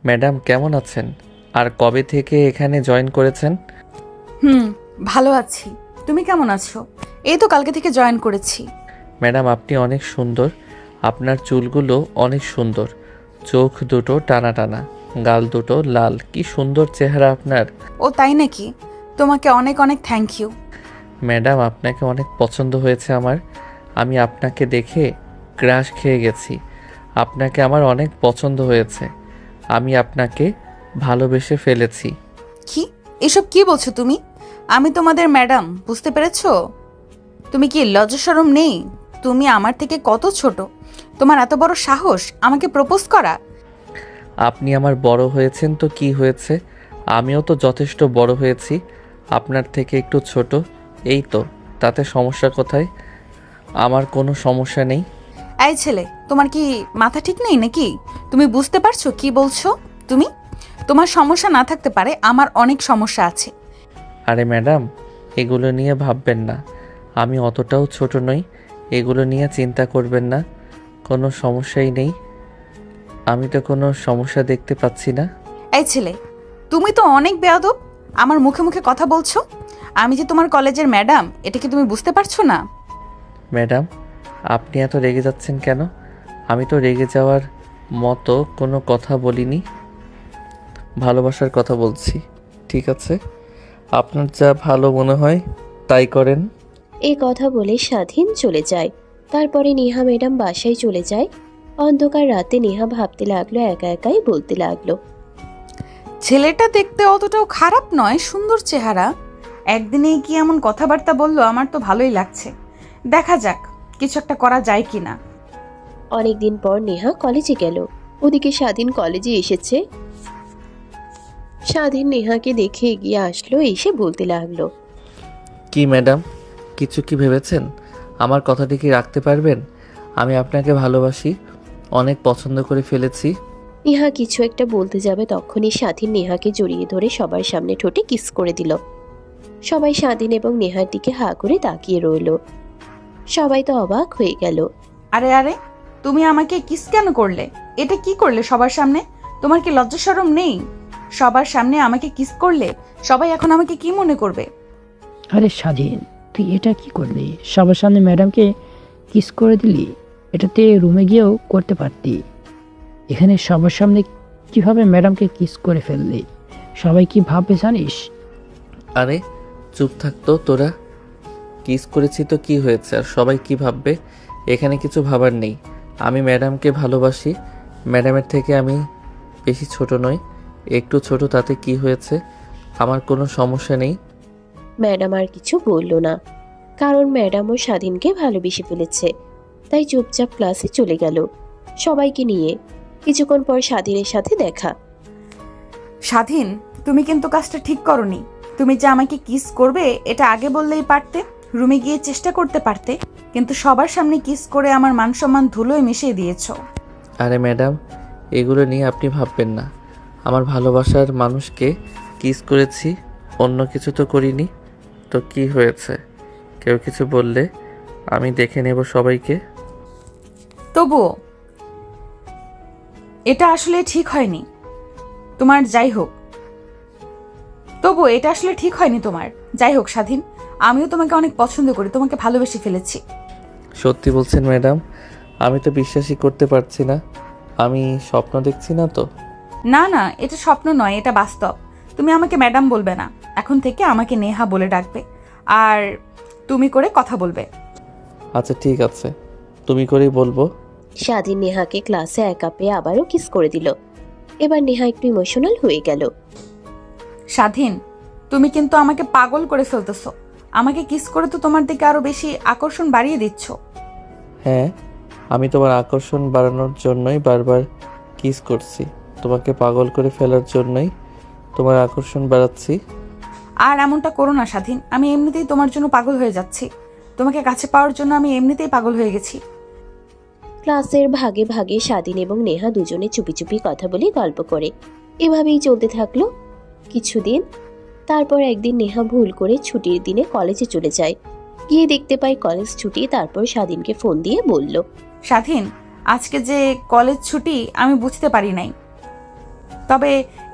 Madam কেমন আছেন? আর কবে থেকে এখানে জয়েন করেছেন? হুম, ভালো আছি। তুমি কেমন আছো? এই তো কালকে থেকে জয়েন করেছি। ম্যাডাম আপনি অনেক সুন্দর। আপনার চুলগুলো অনেক সুন্দর। চোখ দুটো টানা টানা, গাল দুটো লাল, কি সুন্দর চেহারা আপনার। ও তাই নাকি? তোমাকে অনেক অনেক থ্যাংক ইউ। ম্যাডাম আপনাকে অনেক পছন্দ হয়েছে আমার। আমি আপনাকে দেখে ক্রাশ খেয়ে গেছি। আপনাকে আমার অনেক পছন্দ হয়েছে। আমি আপনাকে ভালোবেসে ফেলেছি। কি এসব কি বলছো তুমি? আমি তোমাদের ম্যাডাম, বুঝতে পেরেছো? তুমি কি লজ্জা শরম নেই? তুমি আমার থেকে কত ছোট, তোমার এত বড় সাহস আমাকে প্রপোজ করা? আপনি আমার বড় হয়েছেন তো কি হয়েছে, আমিও তো যথেষ্ট বড় হয়েছি। আপনার থেকে একটু ছোট, এই তো, তাতে সমস্যা কোথায়? আমার কোনো সমস্যা নেই। এই ছেলে, তোমার কি মাথা ঠিক নেই নাকি? তুমি বুঝতে পারছো কি বলছো? তুমি, তোমার সমস্যা না থাকতে পারে, আমার অনেক সমস্যা আছে। আরে ম্যাডাম, এগুলো নিয়ে ভাববেন না। আমি অতটাও ছোট নই। এগুলো নিয়ে চিন্তা করবেন না। কোনো সমস্যাই নেই। আমি তো কোনো সমস্যা দেখতে পাচ্ছি না। এই ছেলে, তুমি তো অনেক বেয়াদব, আমার মুখে মুখে কথা বলছো। আমি যে তোমার কলেজের ম্যাডাম, এটা কি তুমি বুঝতে পারছো না? ম্যাডাম, আপনি এত রেগে যাচ্ছেন কেন? আমি তো রেগে যাওয়ার মতো কোনো কথা বলিনি। ভালোবাসার কথা বলছি। ঠিক আছে, আপনার যা ভালো মনে হয় তাই করেন। এই কথা বলে স্বাধীন চলে যায়। তারপরে নেহা ম্যাডাম বাসায় চলে যায়। অন্ধকার রাতে নেহা ভাবতে লাগলো, একা একাই বলতে লাগলো। ছেলেটা দেখতে অতটাও খারাপ নয়, সুন্দর চেহারা। একদিনেই কি এমন কথাবার্তা বললো, আমার তো ভালোই লাগছে। দেখা যাক কিছু একটা করা যায় কিনা। অনেকদিন পর নেহা কলেজে গেল। ওদিকে স্বাধীন কলেজে এসেছে। স্বাধীন নেহাকে দেখে এগিয়ে আসলো, এসে বলতে লাগলো। কি ম্যাডাম, কিছু কি ভেবেছেন? আমার কথাটি কি রাখতে পারবেন? আমি আপনাকে ভালোবাসি, অনেক পছন্দ করে ফেলেছি। নেহা কিছু একটা বলতে যাবে, তখনই স্বাধীন নেহাকে জড়িয়ে ধরে সবার সামনে ঠোঁটে কিস করে দিল। সবাই স্বাধীন এবং নেহার দিকে হা করে তাকিয়ে রইল। সবাই তো অবাক হয়ে গেল। আরে আরে, তুমি আমাকে কিস কেন করলে? এটা কি করলে সবার সামনে? তোমার কি লজ্জা শরম নেই? সবার সামনে আমাকে কিস করলে, সবাই এখন আমাকে কি মনে করবে? আরে স্বাধীন, তুই এটা কি করলি? সবার সামনে ম্যাডামকে কিস করে দিলি। এটাতে রুমে গিয়েও করতে পারতি। এখানে সবার সামনে কিভাবে ম্যাডামকে কিস করে ফেললি? সবাই কি ভাববে জানিস? আরে চুপ থাকতো তোরা। কিস করেছি তো কি হয়েছে, আর সবাই কি ভাববে? এখানে কিছু ভাবার নেই। আমি ম্যাডামকে ভালোবাসি। ম্যাডামের থেকে আমি বেশি ছোট নই, একটু ছোট, তাতে কি হয়েছে? আমার কোনো সমস্যা নেই। ম্যাডাম আর কিছু বলল না, কারণ ম্যাডামও স্বাধীনকে ভালোবেসে ফেলেছে। তাই চুপচাপ ক্লাসে চলে গেল সবাইকে নিয়ে। কিছুক্ষণ পর স্বাধীনের সাথে দেখা। স্বাধীন, তুমি কিন্তু কাজটা ঠিক করনি। তুমি যে আমাকে কিস করবে এটা আগে বললেই পারতে, রুমে গিয়ে চেষ্টা করতে পারতে, কিন্তু সবার সামনে কিস করে আমার মান সম্মান ধুলোয় মিশিয়ে দিয়েছো। আরে ম্যাডাম, এগুলো নিয়ে আপনি ভাববেন না। আমার ভালোবাসার মানুষকে কিস করেছি, অন্য কিছু তো করিনি। তো কি হয়েছে? কেউ কিছু বললে আমি দেখে নেব সবাইকে। তবুও এটা আসলে ঠিক হয়নি তোমার, যাই হোক। তবু এটা আসলে ঠিক হয়নি তোমার, যাই হোক। স্বাধীন, আমিও তোমাকে অনেক পছন্দ করি, তোমাকে ভালোবেসে ফেলেছি। সত্যি বলছেন ম্যাডাম? আমি তো বিশ্বাসই করতে পারছি না। আমি স্বপ্ন দেখছি না তো? না না, এটা স্বপ্ন নয়, এটা বাস্তব। তুমি আমাকে ম্যাডাম বলবে না, এখন থেকে আমাকে নেহা বলে ডাকবে, আর তুমি করে কথা বলবে। আচ্ছা ঠিক আছে, তুমি করেই বলবো। স্বাধীন নেহাকে ক্লাসে একা পেয়ে আবারও কিস করে দিল। এবার নেহা একটু ইমোশনাল হয়ে গেল। স্বাধীন, তুমি কিন্তু আমাকে পাগল করে ফেলতেছো। আমাকে কিস করে তো তোমার দিকে আরো বেশি আকর্ষণ বাড়িয়ে দিচ্ছ। হ্যাঁ, আমি তোমার আকর্ষণ বাড়ানোর জন্যই বারবার কিস করছি। তোমাকে পাগল করে ফেলার জন্যই তোমার আকর্ষণ বাড়াচ্ছি। আর এমনটা করো না স্বাধীন, আমি এমনিতেই তোমার জন্য পাগল হয়ে যাচ্ছি। তোমাকে কাছে পাওয়ার জন্য আমি এমনিতেই পাগল হয়ে গেছি। ক্লাসের ভাগে ভাগে স্বাধীন এবং নেহা দুজনে চুপি চুপি কথা বলে গল্প করে। এভাবেই চলতে থাকলো কিছুদিন। তারপর একদিন নেহা ভুল করে ছুটির দিনে কলেজে চলে যায়। গিয়ে দেখতে পায় কলেজ ছুটি। তারপর স্বাধীনকে ফোন দিয়ে বলল। স্বাধীন, আজকে যে কলেজ ছুটি আমি বুঝতে পারি নাই। তবে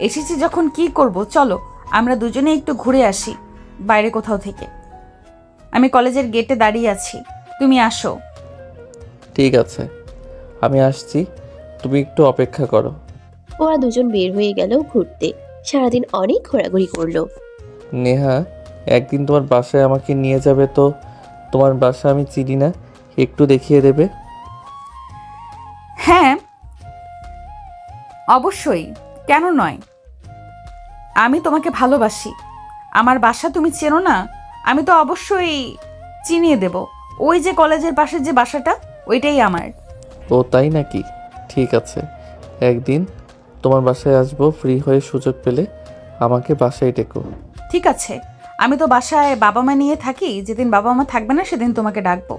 এসেছি যখন কি করব, চলো আমরা দুজনে একটু ঘুরে আসি বাইরে কোথাও থেকে। আমি কলেজের গেটে দাঁড়িয়ে আছি, তুমি আসো। ঠিক আছে, আমি আসছি, তুমি একটু অপেক্ষা করো। ওরা দুজন বের হয়ে গেল ঘুরতে। সারাদিন অনেক ঘোরাঘুরি করলো। নেহা, একদিন তোমার বাসায় আমাকে নিয়ে যাবে তো? তোমার বাসা আমি চিনি না, একটু দেখিয়ে দেবে? হ্যাঁ অবশ্যই, কেন নয়। আমি তোমাকে ভালোবাসি, আমার বাসা তুমি চেনো না? আমি তো অবশ্যই চিনিয়ে দেব। ওই যে কলেজের পাশে যে বাসাটা, ওইটাই আমার। ও তাই নাকি? ঠিক আছে, একদিন তোমার বাসায় আসবো, ফ্রি হয়ে সুযোগ পেলে আমাকে বাসায় ডেকো। ঠিক আছে, আমি তো বাসায় বাবা মা নিয়ে থাকি, যেদিন বাবা মা থাকবে না সেদিন তোমাকে ডাকবো।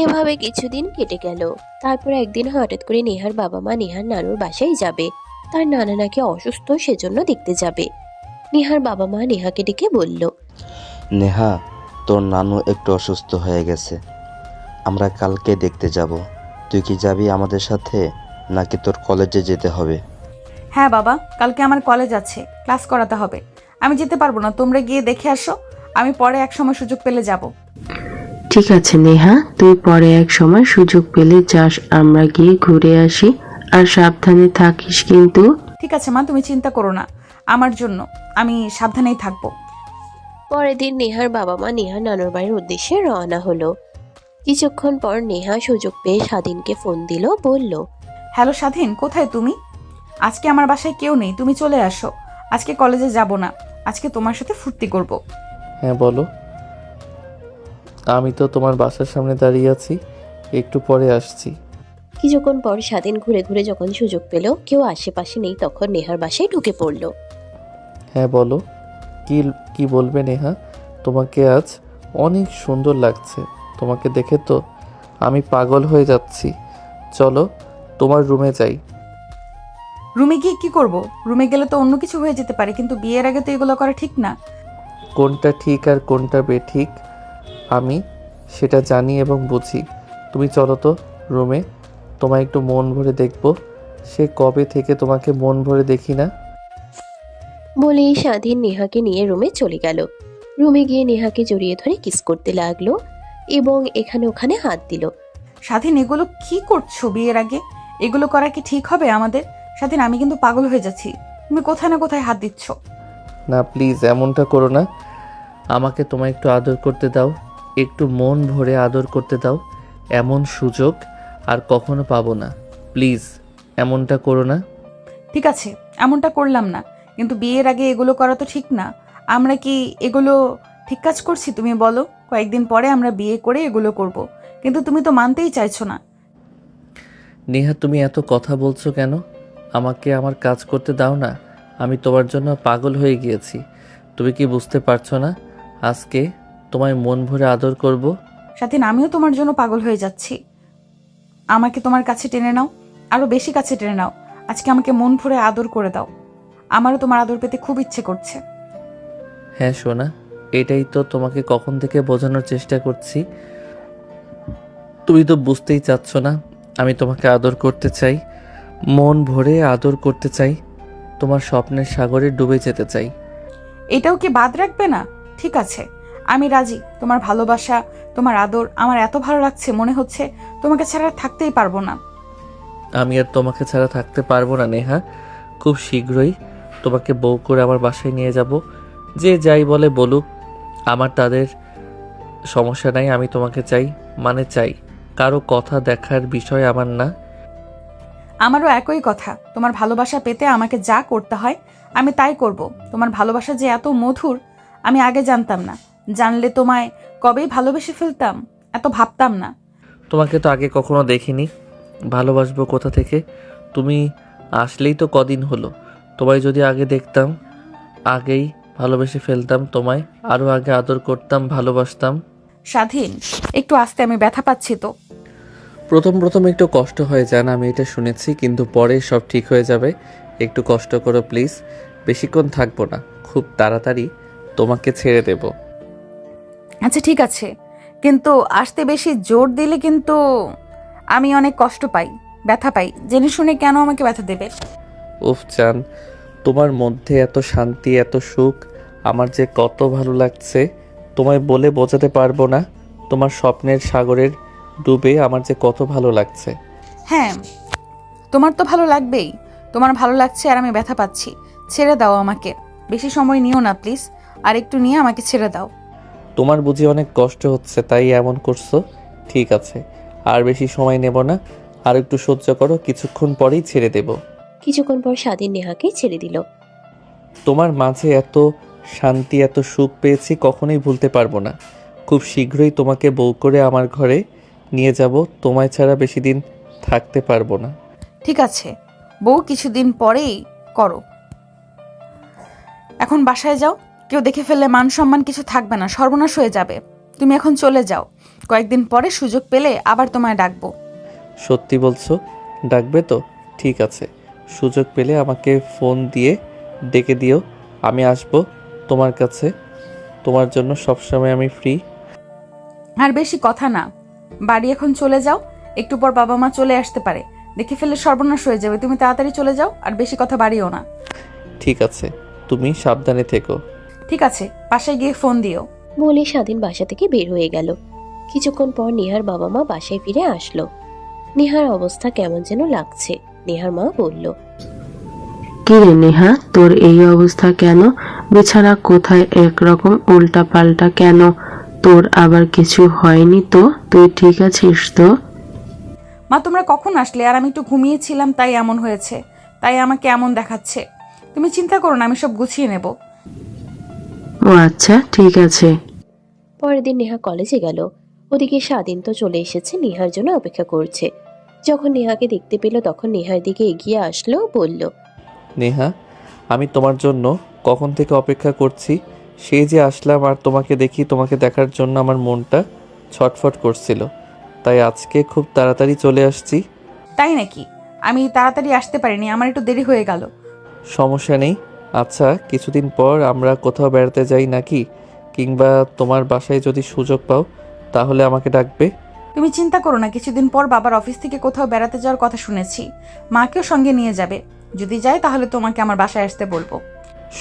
এভাবে কিছুদিন কেটে গেল। তারপর একদিন হঠাৎ করে নেহার বাবা মা নেহার নানুর বাসায় যাবে। তার নানা নাকি অসুস্থ, সেজন্য দেখতে যাবে। নেহার বাবা মা নেহাকে ডেকে বলল, নেহা, তোর নানু একটু অসুস্থ হয়ে গেছে, আমরা কালকে দেখতে যাব। তুই কি যাবি আমাদের সাথে, নাকি তোর কলেজে যেতে হবে? হ্যাঁ বাবা, কালকে আমার কলেজ আছে, ক্লাস করাতে হবে, আমি যেতে পারবো না। তোমরা গিয়ে দেখে আসো, আমি পরে এক সময় সুযোগ পেলে যাব। ঠিক আছে নেহা, তুই পরে এক সময় সুযোগ পেলে যাস, আমরা গিয়ে ঘুরে আসি। আর সাবধানে থাকিস কিন্তু। ঠিক আছে মা, তুমি চিন্তা করো না আমার জন্য, আমি সাবধানেই থাকবো। পরের দিন নেহার বাবা মা নেহার নানুর বাড়ির উদ্দেশ্যে রওনা হলো। কিছুক্ষণ পর নেহা সুযোগ পেয়ে স্বাধীনকে ফোন দিল, বলল, হ্যালো স্বাধীন, কোথায় তুমি? আজকে আমার বাসায় কেউ নেই, তুমি চলে আসো। আজকে কলেজে যাব না, আজকে তোমার সাথে ফুর্তি করব। হ্যাঁ বলো। আমি তো তোমার বাসার সামনে দাঁড়িয়ে আছি, একটু পরে আসছি। কিছুক্ষণ পর স্বাধীন ঘুরে ঘুরে যখন সুযোগ পেল কেউ আশেপাশে নেই, তখন নেহার বাসায় ঢুকে পড়ল। হ্যাঁ বলো, কি কি বলবে নেহা? তোমাকে আজ অনেক সুন্দর লাগছে, তোমাকে দেখে তো আমি পাগল হয়ে যাচ্ছি। চলো তোমার রুমে যাই। রুমে গিয়ে কি করব? রুমে গেলে তো অন্য কিছু হয়ে যেতে পারে, কিন্তু বিয়ের আগে তো এগুলো করা ঠিক না। কোনটা ঠিক আর কোনটা বেঠিক আমি সেটা জানি এবং বুঝি। তুমি চলো তো রুমে, তোমায় একটু মন ভরে দেখবো। সে কবে থেকে তোমাকে মন ভরে দেখি না। বলেই স্বাধীন নেহাকে নিয়ে রুমে চলে গেল। রুমে গিয়ে নেহাকে জড়িয়ে ধরে কিস করতে লাগলো এবং এখানে ওখানে হাত দিল। স্বাধীন, এগুলো কি করছো বিয়ের আগে? এগুলো করা কি ঠিক হবে আমাদের? স্বাধীন, আমি কিন্তু পাগল হয়ে যাচ্ছি, তুমি কোথায় না কোথায় হাত দিচ্ছ। না প্লিজ, এমনটা করো না। আমাকে তোমায় একটু আদর করতে দাও, একটু মন ভরে আদর করতে দাও। এমন সুযোগ আর কখনো পাবো না। প্লিজ এমনটা করো না। ঠিক আছে, এমনটা করলাম না, কিন্তু বিয়ের আগে এগুলো করা তো ঠিক না। আমরা কি এগুলো ঠিক কাজ করছি তুমি বলো? কয়েকদিন পরে আমরা বিয়ে করে এগুলো করব, কিন্তু তুমি তো মানতেই চাইছো না। নেহা, তুমি এত কথা বলছো কেন? আমাকে আমার কাজ করতে দাও না। আমি তোমার জন্য পাগল হয়ে গিয়েছি, তুমি কি বুঝতে পারছো না? আজকে তোমায় মন ভরে আদর করব। স্বাধীন, আমিও তোমার জন্য পাগল হয়ে যাচ্ছি। আমাকে তোমার কাছে টেনে নাও, আরো বেশি কাছে টেনে নাও। আজকে আমাকে মন ভরে আদর করে দাও, আমারও তোমার আদর পেতে খুব ইচ্ছে করছে। হ্যাঁ সোনা, এটাই তো তোমাকে কখন থেকে বোঝানোর চেষ্টা করছি, তুমি তো বুঝতেই চাচ্ছ না। আমি তোমাকে আদর করতে চাই, মন ভরে আদর করতে চাই, তোমার স্বপ্নের সাগরে ডুবে যেতে চাই। এটাও কি বাদ রাখবে না? ঠিক আছে, আমি রাজি। তোমার ভালোবাসা, তোমার আদর আমার এত ভালো লাগছে, মনে হচ্ছে তোমাকে ছাড়া থাকতেই পারবো না। আমি আর তোমাকে ছাড়া থাকতে পারবো না নেহা। খুব শীঘ্রই তোমাকে বউ করে আমার বাসায় নিয়ে যাব। যে যাই বলে বলুক, আমার তাদের সমস্যা নাই। আমি তোমাকে চাই, মানে চাই। কারো কথা দেখার বিষয় আমার না। আমারও একই কথা, তোমার ভালোবাসা পেতে আমাকে যা করতে হয় আমি তাই করব। তোমার ভালোবাসা যে এত মধুর আমি আগে জানতাম না, জানলে তোমায় কবেই ভালোবেসে ফেলতাম, এত ভাবতাম না। তোমাকে তো আগে কখনো দেখিনি, ভালোবাসবো কোথা থেকে? তুমি আসলেই তো কদিন হলো। তোমায় যদি আগে দেখতাম, আগেই ভালোবেসে ফেলতাম তোমায়, আরও আগে আদর করতাম, ভালোবাসতাম। স্বাধীন, একটু আস্তে, আমি ব্যথা পাচ্ছি তো। প্রথম প্রথম একটু কষ্ট হয়ে যায় না, আমি এটা শুনেছি, কিন্তু পরে সব ঠিক হয়ে যাবে। একটু কষ্ট করো প্লিজ, বেশিক্ষণ থাকবো না, খুব তাড়াতাড়ি তোমাকে ছেড়ে দেব। আচ্ছা ঠিক আছে, কিন্তু আসতে বেশি জোর দিলে কিন্তু আমি অনেক কষ্ট পাই, ব্যথা পাই। জেনে শুনে কেন আমাকে ব্যথা দেবে? উফ জান, তোমার মধ্যে এত শান্তি, এত সুখ, আমার যে কত ভালো লাগছে তোমায় বলে বোঝাতে পারবো না। তোমার স্বপ্নের সাগরের ডুবে আমার যে কত ভালো লাগছে। হ্যাঁ, তোমার তো ভালো লাগবেই। তোমার ভালো লাগছে আর আমি ব্যথা পাচ্ছি। ছেড়ে দাও আমাকে, বেশি সময় নিও না প্লিজ। আর একটু নিয়ে আমাকে ছেড়ে দাও। তোমার বুঝি অনেক কষ্ট হচ্ছে তাই এমন করছো? ঠিক আছে, আর বেশি সময় নেব না, আর একটু সহ্য করো, কিছুক্ষণ পরেই ছেড়ে দেব। কিছুক্ষণ পর স্বাধীন নেহাকে ছেড়ে দিল। তোমার মাঝে এত শান্তি, এত সুখ পেয়েছি কখনোই ভুলতে পারবো না। খুব শীঘ্রই তোমাকে বউ করে আমার ঘরে নিয়ে যাব। তোমায় ছাড়া বেশি দিন থাকতে পারবো না। ঠিক আছে, বউ কিছুদিন পরেই করো। এখন বাসায় যাও, কেউ দেখে ফেললে মান সম্মান কিছু থাকবে না, সর্বনাশ হয়ে যাবে। তুমি এখন চলে যাও, কয়েকদিন পরে সুযোগ পেলে আবার তোমায় ডাকবো। সত্যি বলছো? ডাকবে তো? ঠিক আছে, সুযোগ পেলে আমাকে ফোন দিয়ে ডেকে দিও, আমি আসবো তোমার কাছে। তোমার জন্য সবসময় আমি ফ্রি। আর বেশি কথা না, বাড়ি এখন চলে যাও। একটু পর বাবা মা চলে আসতে পারে, দেখে ফেললে সর্বনাশ হয়ে যাবে। তুমি তাড়াতাড়ি চলে যাও, আর বেশি কথা বাড়িও না। ঠিক আছে, তুমি সাবধানে থেকো। ঠিক আছে, বাসায় গিয়ে ফোন দিও। বলে স্বাধীন বাসা থেকে বের হয়ে গেল। কিছুক্ষণ পর নেহার বাবা মা বাসায় ফিরে আসলো। নেহার অবস্থা কেমন যেন লাগছে। নেহার মা বলল, কি রে নেহা, তোর এই অবস্থা কেন? বিছানা কোথায় একরকম উল্টা পাল্টা কেন? তোর আবার কিছু হয়নি তো? তুই ঠিক আছিস তো? মা, তোমরা কখন আসলে? আর আমি একটু ঘুমিয়েছিলাম তাই এমন হয়েছে, তাই আমাকে এমন দেখাচ্ছে। তুমি চিন্তা করো না, আমি সব গুছিয়ে নেব। ও আচ্ছা, ঠিক আছে। পরের দিন নেহা কলেজে গেল। ওদিকে স্বাধীন তো চলে এসেছে, নেহার জন্য অপেক্ষা করছে। যখন নেহাকে দেখতে পেল তখন নেহার দিকে এগিয়ে আসলো, বলল, নেহা, আমি তোমার জন্য কখন থেকে অপেক্ষা করছি। সেই যে আসলাম আর তোমাকে দেখি, তোমাকে দেখার জন্য আমার মনটা ছটফট করছিল, তাই আজকে খুব তাড়াতাড়ি চলে আসছি। তাই নাকি? আমি তাড়াতাড়ি আসতে পারিনি, আমার একটু দেরি হয়ে গেল। সমস্যা নেই। আচ্ছা, কিছুদিন পর আমরা কোথাও বেড়াতে যাই নাকি? কিংবা তোমার বাসায় যদি সুযোগ পাও তাহলে আমাকে ডাকবে। তুমি চিন্তা করো না, কিছুদিন পর বাবার অফিস থেকে কোথাও বেড়াতে যাওয়ার কথা শুনেছি। মাকেও সঙ্গে নিয়ে যাবে। যদি যায় তাহলে তোমাকে আমার বাসায় আসতে বলবো।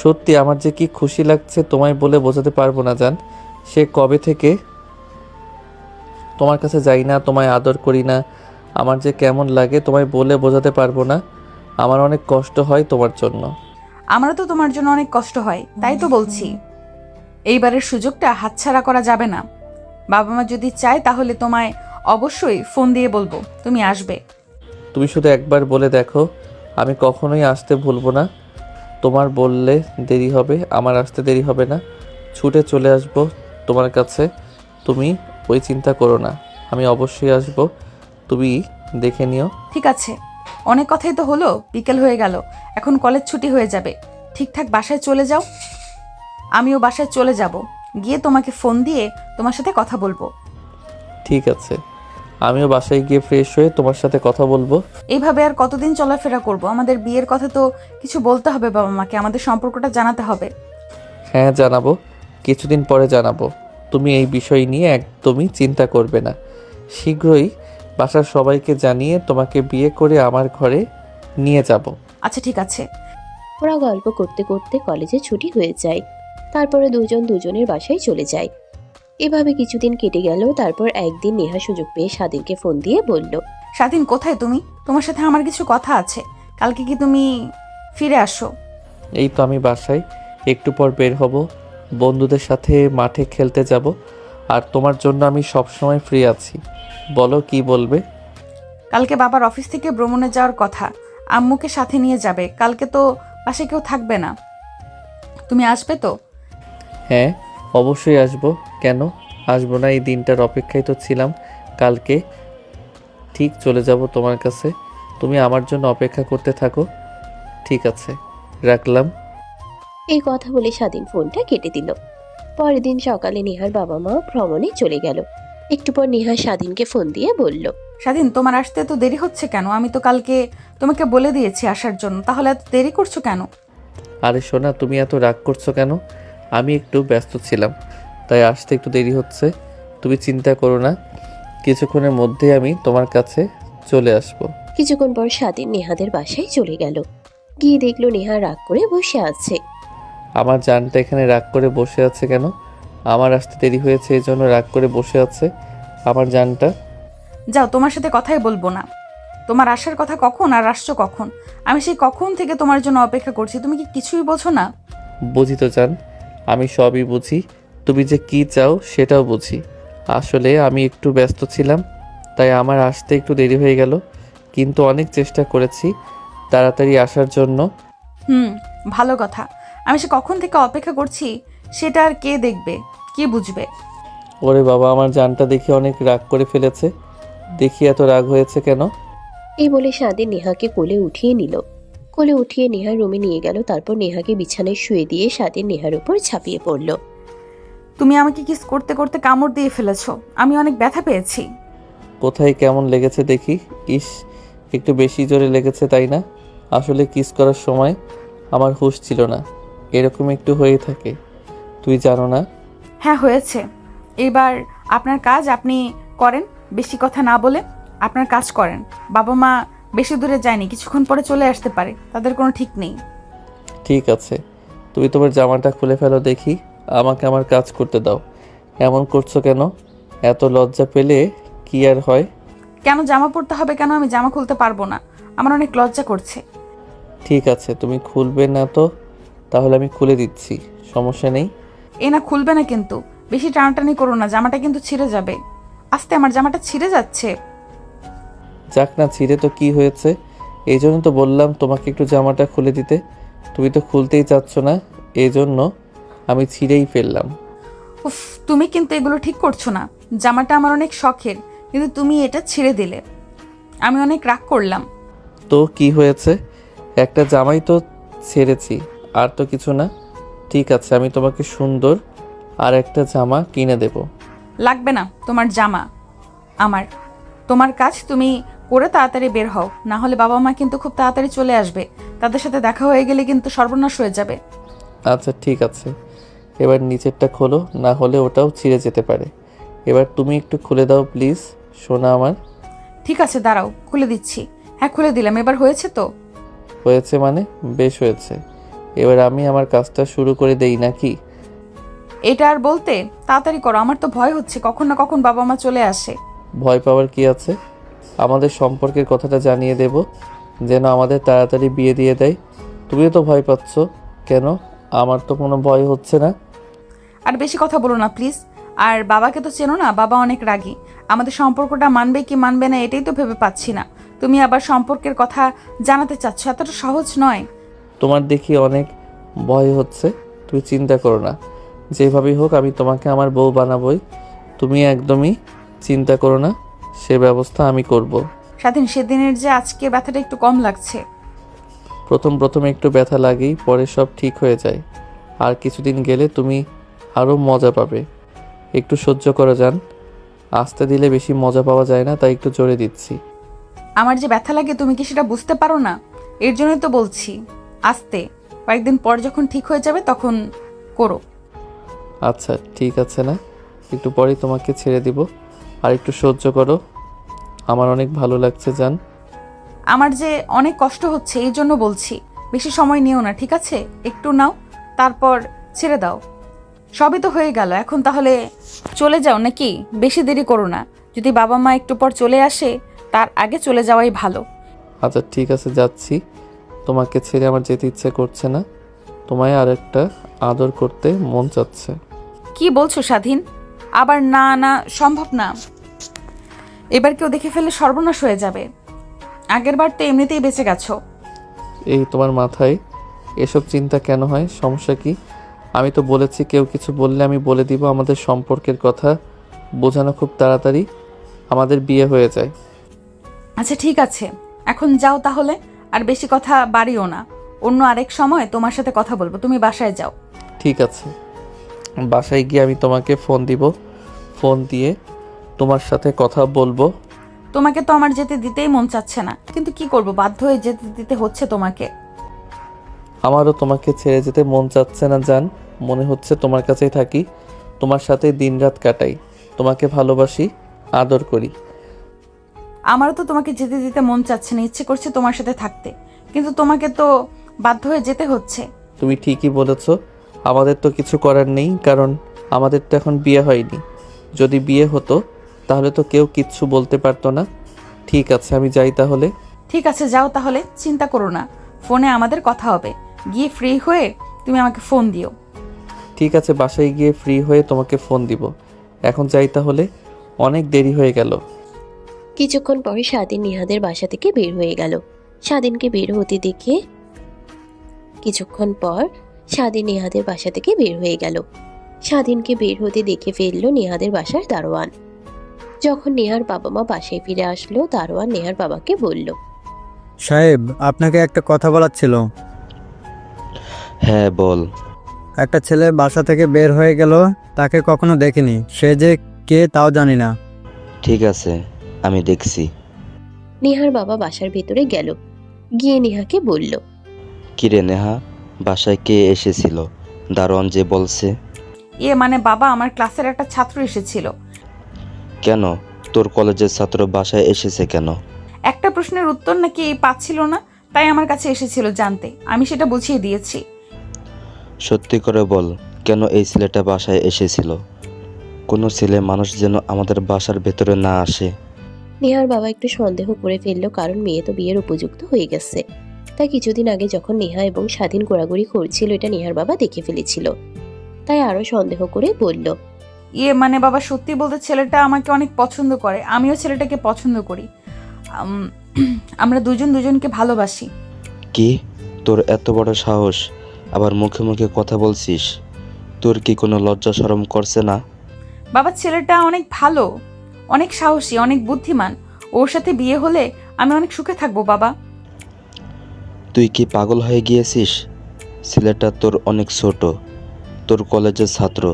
সত্যি আমার যে কি খুশি লাগছে তোমায় বলে বোঝাতে পারবো না জান। সে কবে থেকে তোমার কাছে যাই না, তোমায় আদর করি না, আমার যে কেমন লাগে তোমায় বলে বোঝাতে পারবো না। আমার অনেক কষ্ট হয় তোমার জন্য। আমারও তো তোমার জন্য অনেক কষ্ট হয়, তাই তো বলছি এইবারের সুযোগটা হাতছাড়া করা যাবে না। বাবা মা যদি চায় তাহলে তোমায় অবশ্যই ফোন দিয়ে বলবো তুমি আসবে। তুমি শুধু একবার বলে দেখো, আমি কখনোই আসতে ভুলবো না। তোমার বললে দেরি হবে, আমার আসতে দেরি হবে না। ছুটে চলে আসবো তোমার কাছে। তুমি ওই চিন্তা করো না, আমি অবশ্যই আসবো। তুমি দেখে নিও। ঠিক আছে, অনেক কথাই তো হলো, বিকেল হয়ে গেল, এখন কলেজ ছুটি হয়ে যাবে। ঠিকঠাক বাসায় চলে যাও, আমিও বাসায় চলে যাব। গিয়ে তোমাকে ফোন দিয়ে তোমার সাথে কথা বলবো। ঠিক আছে, আমিও বাসায় গিয়ে ফ্রেশ হয়ে তোমার সাথে কথা বলবো। এইভাবে আর কতদিন চলাফেরা করব? আমাদের বিয়ের কথা তো কিছু বলতে হবে বাবা মাকে, আমাদের সম্পর্কটা জানাতে হবে। হ্যাঁ জানাবো, কিছুদিন পরে জানাবো। তুমি এই বিষয় নিয়ে একদমই চিন্তা করবে না। শীঘ্রই বাসার সবাইকে জানিয়ে তোমাকে বিয়ে করে আমার ঘরে নিয়ে যাব। আচ্ছা ঠিক আছে। ওরা গল্প করতে করতে কলেজে ছুটি হয়ে যায়। তারপরে দুজন দুজনের বাসায় চলে যায়। এভাবে কিছুদিন কেটে গেল। তারপর একদিন নেহা সুযোগ পেয়ে স্বাধীনকে ফোন দিয়ে বলল, স্বাধীন, কোথায় তুমি? তোমার সাথে আমার কিছু কথা আছে। কালকে কি তুমি ফিরে আসো? এই তো আমি বাসায়, একটু পর বের হব, বন্ধুদের সাথে মাঠে খেলতে যাব। আর তোমার জন্য আমি সবসময় ফ্রি আছি। বলো কি বলবে? কালকে বাবার অফিস থেকে ভ্রমণে যাওয়ার কথা, আম্মুকে সাথে নিয়ে যাবে। কালকে তো বাসায় কেউ থাকবে না, তুমি আসবে তো? হ্যাঁ অবশ্যই আসবো। কেন আসবো না? এই দিনটার অপেক্ষায় তো ছিলাম। কালকে ঠিক চলে যাব তোমার কাছে। তুমি আমার জন্য অপেক্ষা করতে থাকো। ঠিক আছে, রাখলাম। এই কথা বলে স্বাধীন ফোনটা কেটে দিল। পরের দিন সকালে নেহার বাবা মা ভ্রমণে চলে গেল। একটু পর নেহা স্বাধীনকে ফোন দিয়ে বলল, স্বাধীন, তোমার আসতে তো দেরি হচ্ছে কেন? আমি তো কালকে তোমাকে বলে দিয়েছি আসার জন্য, তাহলে এত দেরি করছো কেন? আরে সোনা, তুমি এত রাগ করছো কেন? আমি একটু ব্যস্ত ছিলাম, তাই আসতে একটু দেরি হচ্ছে। তুমি চিন্তা করো না, কিছুক্ষণের মধ্যেই আমি তোমার কাছে চলে আসবো। কিছুক্ষণ পর স্বাধীন নেহাদের বাসায় চলে গেল। গিয়ে দেখলো নেহা রাগ করে বসে আছে। আমার জানটা এখানে রাগ করে বসে আছে কেন? আমার আসতে দেরি হয়েছে এই জন্য রাগ করে বসে আছে আমার জানটা? যাও, তোমার সাথে কথাই বলবো না। তোমার আসার কথা কখন আর আসছো কখন? আমি সেই কখন থেকে তোমার জন্য অপেক্ষা করছি, তুমি কি কিছুই বোঝো না? বুঝি তো জান, আমি সবই বুঝি। তুমি যে কি চাও সেটাও বুঝি। আসলে আমি একটু ব্যস্ত ছিলাম, তাই আমার আসতে একটু দেরি হয়ে গেল, কিন্তু অনেক চেষ্টা করেছি তাড়াতাড়ি আসার জন্য। ভালো কথা। আমি সে কখন থেকে অপেক্ষা করছি সেটা আর কে দেখবে, কি বুঝবে? ওরে বাবা, আমার জানটা দেখে অনেক রাগ করে ফেলেছে। দেখি এত রাগ হয়েছে কেন? এই বলে স্বাধীন নেহাকে কোলে উঠিয়ে নিল। কোলে উঠিয়ে নেহার রুমে নিয়ে গেল। তারপর নেহাকে বিছানায় শুয়ে দিয়ে স্বাধীন নেহার উপর ঝাঁপিয়ে পড়ল। তুমি আমাকে কিস করতে করতে কামড় দিয়ে ফেলেছো, আমি অনেক ব্যথা পেয়েছি। কোথায় কেমন লেগেছে দেখি? ইস, একটু বেশি জোরে লেগেছে তাই না? আসলে কিস করার সময় আমার হুঁশ ছিল না, এরকম একটু হয়ে থাকে, তুই জানো না? হ্যাঁ হয়েছে। এবার আপনার কাজ আপনি করেন, বেশি কথা না বলে আপনার কাজ করেন। বাবা মা বেশি দূরে যায়নি, কিছুক্ষণ পরে চলে আসতে পারে, তাদের কোনো ঠিক নেই। ঠিক আছে, তুমি তোমার জামাটা খুলে ফেলো দেখি, আমাকে আমার কাজ করতে দাও। এমন করছো কেন? এত লজ্জা পেলে কি আর হয়? কেন জামা পরতে হবে? কেন আমি জামা খুলতে পারবো না? আমার অনেক লজ্জা করছে। ঠিক আছে, তুমি খুলবে না তো তাহলে আমি খুলে দিচ্ছি, সমস্যা নেই। এ না, খুলবে না কিন্তু। বেশি টানাটানি করো না, জামাটা কিন্তু ছিঁড়ে যাবে। আস্তে, আমার জামাটা ছিঁড়ে যাচ্ছে। যাক না, ছিঁড়ে তো কি হয়েছে? এই জন্য তো বললাম তোমাকে একটু জামাটা খুলে দিতে, তুমি তো খুলতেই চাচ্ছ না, এই জন্য আমি ছিঁড়েই ফেললাম। উফ, তুমি কিন্তু এগুলো ঠিক করছো না। জামাটা আমার অনেক শখের, কিন্তু তুমি এটা ছিঁড়ে দিলে। আমি অনেক রাগ করলাম। তো কি হয়েছে? একটা জামাই তো ছেড়েছি, আর তো কিছু না। ঠিক আছে, আমি তোমাকে সুন্দর আর একটা জামা কিনে দেব। লাগবে না তোমার জামা আমার। তোমার কাজ তুমি করে তাড়াতাড়ি বের হও, না হলে বাবা মা কিন্তু খুব তাড়াতাড়ি চলে আসবে। তাদের সাথে দেখা হয়ে গেলে কিন্তু সর্বনাশ হয়ে যাবে। আচ্ছা ঠিক আছে, এবার নিচেরটা খোলো, না হলে ওটাও ছিঁড়ে যেতে পারে। এবার তুমি একটু খুলে দাও প্লিজ, সোনা আমার। ঠিক আছে, দাঁড়াও, খুলে দিচ্ছি। হ্যাঁ, খুলে দিলাম। এবার হয়েছে তো? হয়েছে মানে? বেশ হয়েছে। এবার আমি আমার কাজটা শুরু করে দেই নাকি? এটা আর বলতে, তাড়াতাড়ি করো, আমার তো ভয় হচ্ছে, কখন না কখন বাবা মা চলে আসে। ভয় পাওয়ার কি আছে? আমাদের সম্পর্কের কথাটা জানিয়ে দেব, যেন আমাদের তাড়াতাড়ি বিয়ে দিয়ে দেয়। তুমিও তো ভয় পাচ্ছ কেন? আমার তো কোনো ভয় হচ্ছে না। আর বেশি কথা বলো না প্লিজ। আর বাবাকে তো চেনো না, বাবা অনেক রাগী। আমাদের সম্পর্কটা মানবে কি মানবে না এটাই তো ভেবে পাচ্ছি না। তুমি আবার সম্পর্কের কথা জানাতে চাচ্ছ, এতটা সহজ নয়। তোমার দেখি অনেক ভয় হচ্ছে, তুমি চিন্তা করো না, যেভাবেই হোক আমি তোমাকে আমার বউ বানাবই। তুমি একদমই চিন্তা করো না, সে ব্যবস্থা আমি করব। স্বাধীন, সেদিনের যে আজকে ব্যথাটা একটু কম লাগছে। প্রথম প্রথম একটু ব্যথা লাগেই, পরে সব ঠিক হয়ে যায়। আর কিছুদিন গেলে তুমি আরও মজা পাবে। একটু সহ্য করে যান, আস্তে দিলে বেশি মজা পাওয়া যায় না, তাই একটু জোরে দিচ্ছি। আমার যে ব্যথা লাগে তুমি কি সেটা বুঝতে পারো না? এর জন্যই তো বলছি আস্তে। কয়েকদিন পর যখন ঠিক হয়ে যাবে তখন করো। আচ্ছা ঠিক আছে, না একটু পরেই তোমাকে ছেড়ে দিব, আর একটু সহ্য করো, আমার অনেক ভালো লাগছে জান। আমার যে অনেক কষ্ট হচ্ছে এই জন্য বলছি, বেশি সময় নিও না, ঠিক আছে? একটু নাও, তারপর ছেড়ে দাও। সবই তো হয়ে গেল, এখন তাহলে চলে যাও নাকি? বেশি দেরি করো না, যদি বাবা মা একটু পর চলে আসে তার আগে চলে যাওয়াই ভালো। আচ্ছা ঠিক আছে, যাচ্ছি। তোমাকে ছেড়ে আমার যেতে ইচ্ছে করছে না, তোমায় আর একটা আদর করতে মন চাচ্ছে। কি বলছো স্বাধীন? আবার না না, সম্ভব না। এবার কেউ দেখে ফেললে সর্বনাশ হয়ে যাবে। আগের বার তো এমনিতেই বেঁচে গেছো। এই তোমার মাথায় এসব চিন্তা কেন হয়? সমস্যা কি? আমি তো বলেছি কেউ কিছু বললে আমি বলে দিব আমাদের সম্পর্কের কথা, বোঝানো খুব তাড়াতাড়ি আমাদের বিয়ে হয়ে যায়। আচ্ছা ঠিক আছে, এখন যাও তাহলে, আর বেশি কথা বাড়িও না। অন্য আরেক সময় তোমার সাথে কথা বলবো, তুমি বাসায় যাও। ঠিক আছে, বাসায় গিয়ে আমি তোমাকে ফোন দিব, ফোন দিয়ে তোমার সাথে কথা বলবো। তোমাকে তো আমার যেতে দিতেই মন চাচ্ছে না, কিন্তু কি করব, বাধ্য হয়ে যেতে দিতে হচ্ছে তোমাকে। আমারও তোমাকে ছেড়ে যেতে মন চাচ্ছে না জান, মনে হচ্ছে তোমার কাছেই থাকি, তোমার সাথে দিনরাত কাটাই, তোমাকে ভালোবাসি, আদর করি। আমারও তো তোমাকে যেতে দিতে মন চাচ্ছে না, ইচ্ছে করছে তোমার সাথে থাকতে, কিন্তু তোমাকে তো বাধ্য হয়ে যেতে হচ্ছে। তুমি ঠিকই বলেছ, আমাদের তো কিছু করার নেই, কারণ আমাদের তো এখন বিয়ে হয়নি। যদি বিয়ে হতো তাহলে তো কেউ কিচ্ছু বলতে পারতো না। ঠিক আছে, আমি যাই তাহলে। ঠিক আছে, যাও তাহলে, চিন্তা করো না, ফোনে আমাদের কথা হবে। গিয়ে ফ্রি হয়ে তুমি আমাকে ফোন দিও। ঠিক আছে, বাসায় গিয়ে ফ্রি হয়ে তোমাকে ফোন দিব। এখন যাই তাহলে, অনেক দেরি হয়ে গেল। কিছুক্ষণ পরে স্বাধীন নেহাদের বাসা থেকে বের হয়ে গেল। স্বাধীনকে বের হতে দেখে কিছুক্ষণ পর স্বাধীন নেহাদের বাসা থেকে বের হয়ে গেল। স্বাধীনকে বের হতে দেখে ফেললো নেহাদের বাসার দারোয়ান। যখন নেহার বাবা মা বাসায় ফিরে আসলো, দারোয়ান নেহার বাবাকে বলল, সাহেব, আপনাকে একটা কথা বলার ছিল। হ্যাঁ বল। একটা ছেলে বাসা থেকে বের হয়ে গেল, তাকে কখনো দেখিনি, সে যে কে তাও জানি না। ঠিক আছে, আমি দেখছি। নেহার বাবা বাসার ভেতরে গেল, গিয়ে নেহাকে বলল, কিরে নেহা, বাসায় কে এসেছিল? দারোয়ান যে বলছে। মানে বাবা, আমার ক্লাসের একটা ছাত্র এসেছিল। কেন? তোর কলেজের ছাত্র বাসায় এসেছে কেন? একটা প্রশ্নের উত্তর নাকি পাচ্ছিল না, তাই আমার কাছে এসেছিল জানতে। আমি সেটা বুঝিয়ে দিয়েছি। সত্যি করে বল, কেন এই ছেলেটা বাসায় এসেছিল? কোনো ছেলে মানুষ যেন আমাদের বাসার ভেতরে না আসে। নেহার বাবা একটু সন্দেহ করে ফেললো, কারণ মেয়ে তো বিয়ের উপযুক্ত হয়ে গেছে। তাই কিছুদিন আগে যখন নেহা এবং স্বাধীন ঘোরাঘুরি করছিল, এটা নেহার বাবা দেখে ফেলেছিল। তাই আরো সন্দেহ করে বলল, মানে বাবা, সত্যি বলতে ছেলেটা আমাকে অনেক পছন্দ করে, আমিও ছেলেটাকে পছন্দ করি। আমরা দুজন দুজনকে ভালোবাসি। কি? তোর এত বড় সাহস, আবার মুখে মুখে কথা বলছিস? তোর কি কোনো লজ্জা শরম করছে না? বাবা, ছেলেটা অনেক ভালো, অনেক সাহসী, অনেক বুদ্ধিমান। ওর সাথে বিয়ে হলে আমি অনেক সুখে থাকবো বাবা। তুই কি পাগল হয়ে গিয়েছিস? ছেলেটা তোর অনেক ছোট, তোর কলেজের ছাত্র।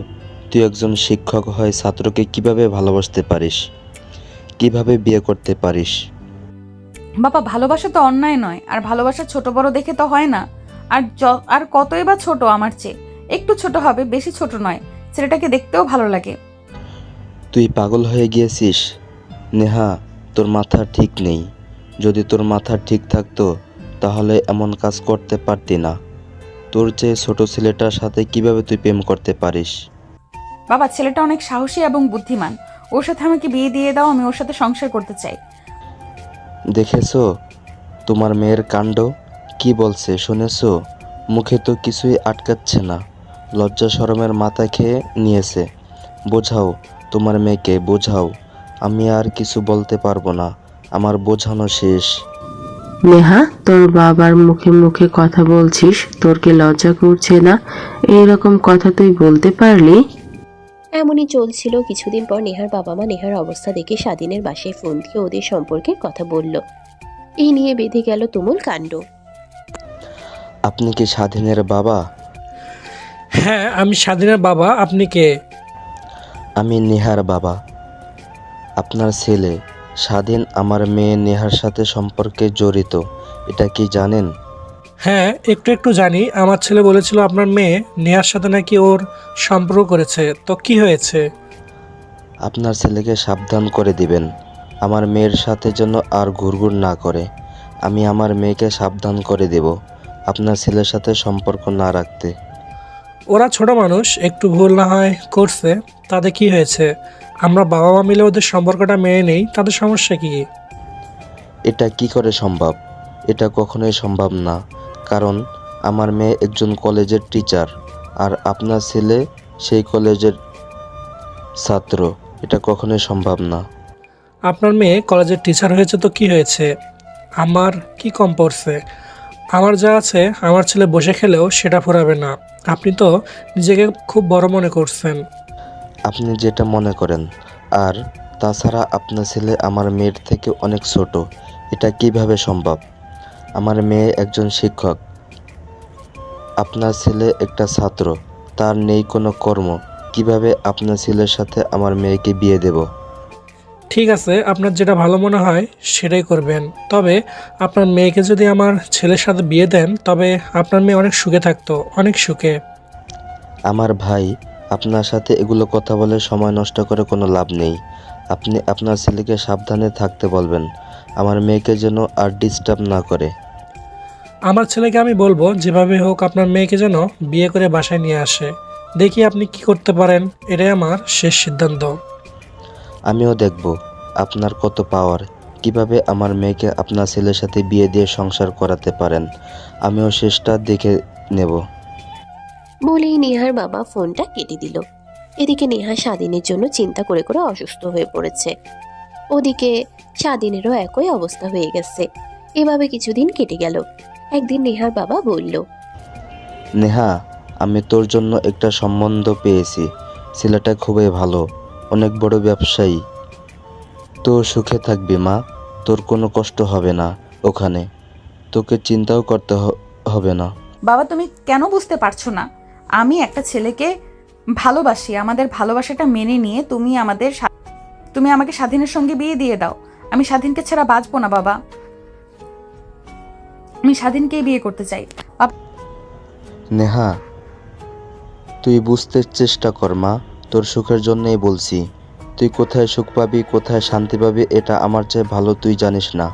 তুই একজন শিক্ষক হয়ে ছাত্রকে কিভাবে ভালোবাসতে পারিস? কিভাবে বিয়ে করতে পারিস? বাবা, ভালোবাসা তো অন্যায় নয়, আর ভালোবাসা ছোট বড় দেখে তো হয় না। আর কতই বা ছোট আমার চেয়ে, একটু ছোট হবে, বেশি ছোট নয়। ছেলেটাকে দেখতেও ভালো লাগে। তুই পাগল হয়ে গিয়েছিস নেহা, তোর মাথা ঠিক নেই। যদি তোর মাথা ঠিক থাকতো তাহলে এমন কাজ করতে পারতি না। তোর চেয়ে ছোট ছেলেটার সাথে কিভাবে তুই প্রেম করতে পারিস? বাবা, ছেলেটা অনেক সাহসী এবং বুদ্ধিমান। ওর সাথে আমাকে বিয়ে দিয়ে দাও, আমি ওর সাথে সংসার করতে চাই। দেখেছো তোমার মেয়ের কাণ্ড? কি বলছে শুনেছো? মুখে তো কিছুই আটকাচ্ছে না, লজ্জা শরমের মাথা খেয়ে নিয়েছে। বোঝাও তোমার মেয়েকে, বোঝাও। আমি আর কিছু বলতে পারবো না, আমার বোঝানো শেষ। নেহা, তোর বাবার মুখে মুখে কথা বলছিস, তোর কি লজ্জা করছে না? এইরকম কথা তুই বলতে পারলি? এমনই চলছিল। কিছুদিন পর নেহার বাবা মা নেহার অবস্থা দেখে স্বাধীনের বাসায় ফোন দিয়ে ওদের সম্পর্কের কথা বলল। এই নিয়ে বেঁধে গেল তুমুল কাণ্ড। আপনি কি স্বাধীনের বাবা? হ্যাঁ, আমি স্বাধীনের বাবা। আপনি কে? আমি নেহার বাবা। আপনার ছেলে স্বাধীন আমার মেয়ে নেহার সাথে সম্পর্কে জড়িত, এটা কি জানেন? হ্যাঁ, একটু একটু জানি। আমার ছেলে বলেছিল আপনার মেয়ে নেহার সাথে নাকি ওর সম্পর্ক করেছে। তো কি হয়েছে? আপনার ছেলেকে সাবধান করে দিবেন, আমার মেয়ের সাথে যেন আর ঘুরঘুর না করে। আমি আমার মেয়েকে সাবধান করে দেব আপনার ছেলের সাথে সম্পর্ক না রাখতে। ওরা ছোট মানুষ, একটু ভুল না হয় করছে, তাতে কি হয়েছে? আমরা বাবা মা মিলে ওদের সম্পর্কটা মেনে নেই, তাদের সমস্যা কি? এটা কি করে সম্ভব? এটা কখনোই সম্ভব না, কারণ আমার মেয়ে একজন কলেজের টিচার, আর আপনার ছেলে সেই কলেজের ছাত্র। এটা কখনোই সম্ভব না। আপনার মেয়ে কলেজের টিচার হয়েছে তো কি হয়েছে? আমার কি কম পড়ছে? আমার যা আছে আমার ছেলে বসে খেলেও সেটা ফুরাবে না। আপনি তো নিজেকে খুব বড় মনে করছেন। আপনি যেটা মনে করেন, আর তাছাড়া আপনার ছেলে আমার মেয়ের থেকে অনেক ছোট। এটা কিভাবে সম্ভব? আমার মেয়ে একজন শিক্ষক, আপনার ছেলে একটা ছাত্র, তার নেই কোনো কর্ম। কিভাবে আপনার ছেলের সাথে আমার মেয়েকে বিয়ে দেব? ঠিক আছে, আপনার যেটা ভালো মনে হয় সেটাই করবেন। তবে আপনার মেয়েকে যদি আমার ছেলের সাথে বিয়ে দেন, তবে আপনার মেয়ে অনেক সুখে থাকতো, অনেক সুখে। আমার ভাই, আপনার সাথে এগুলো কথা বলে সময় নষ্ট করে কোনো লাভ নেই। আপনি আপনার ছেলেকে সাবধানে থাকতে বলবেন, আমার মেয়েকে যেন আর ডিস্টার্ব না করে। আমার ছেলেকে আমি বলবো যেভাবে হোক আপনার মেয়েকে যেন বিয়ে করে বাসায় নিয়ে আসে। দেখি আপনি কি করতে পারেন, এটাই আমার শেষ সিদ্ধান্ত। আমিও দেখব আপনার কত পাওয়ার, কিভাবে আমার মেয়েকে আপনার ছেলের সাথে বিয়ে দিয়ে সংসার করাতে পারেন। আমিও শেষটা দেখে নেব। বলেই নেহার বাবা ফোনটা কেটে দিল। এদিকে নেহা স্বাধীনের জন্য চিন্তা করে করে অসুস্থ হয়ে পড়েছে। ওদিকে স্বাধীনেরও একই অবস্থা হয়ে গেছে। এভাবে কিছুদিন কেটে গেল। একদিন নেহার বাবা বলল, নেহা, আমি তোর জন্য একটা সম্বন্ধ পেয়েছি। ছেলেটা খুবই ভালো, অনেক বড় ব্যবসায়ী। তো সুখে থাকবি মা, তোর কোনো কষ্ট হবে না ওখানে, তোকে চিন্তাও করতে হবে না। বাবা, তুমি কেন বুঝতে পারছো না? আমি একটা ছেলেকে ভালোবাসি। আমাদের ভালোবাসাটা মেনে নিয়ে তুমি আমাকে স্বাধীনের সঙ্গে বিয়ে দিয়ে দাও। আমি স্বাধীনকে ছাড়া বাঁচবো না বাবা। আমি স্বাধীনকেই বিয়ে করতে চাই। নেহা, তুই বুঝতে চেষ্টা কর মা, তোর সুখের জন্যই বলছি। তুই কোথায় সুখ পাবি, কোথায় শান্তি পাবি, এটা আমার চেয়ে ভালো তুই জানিস না।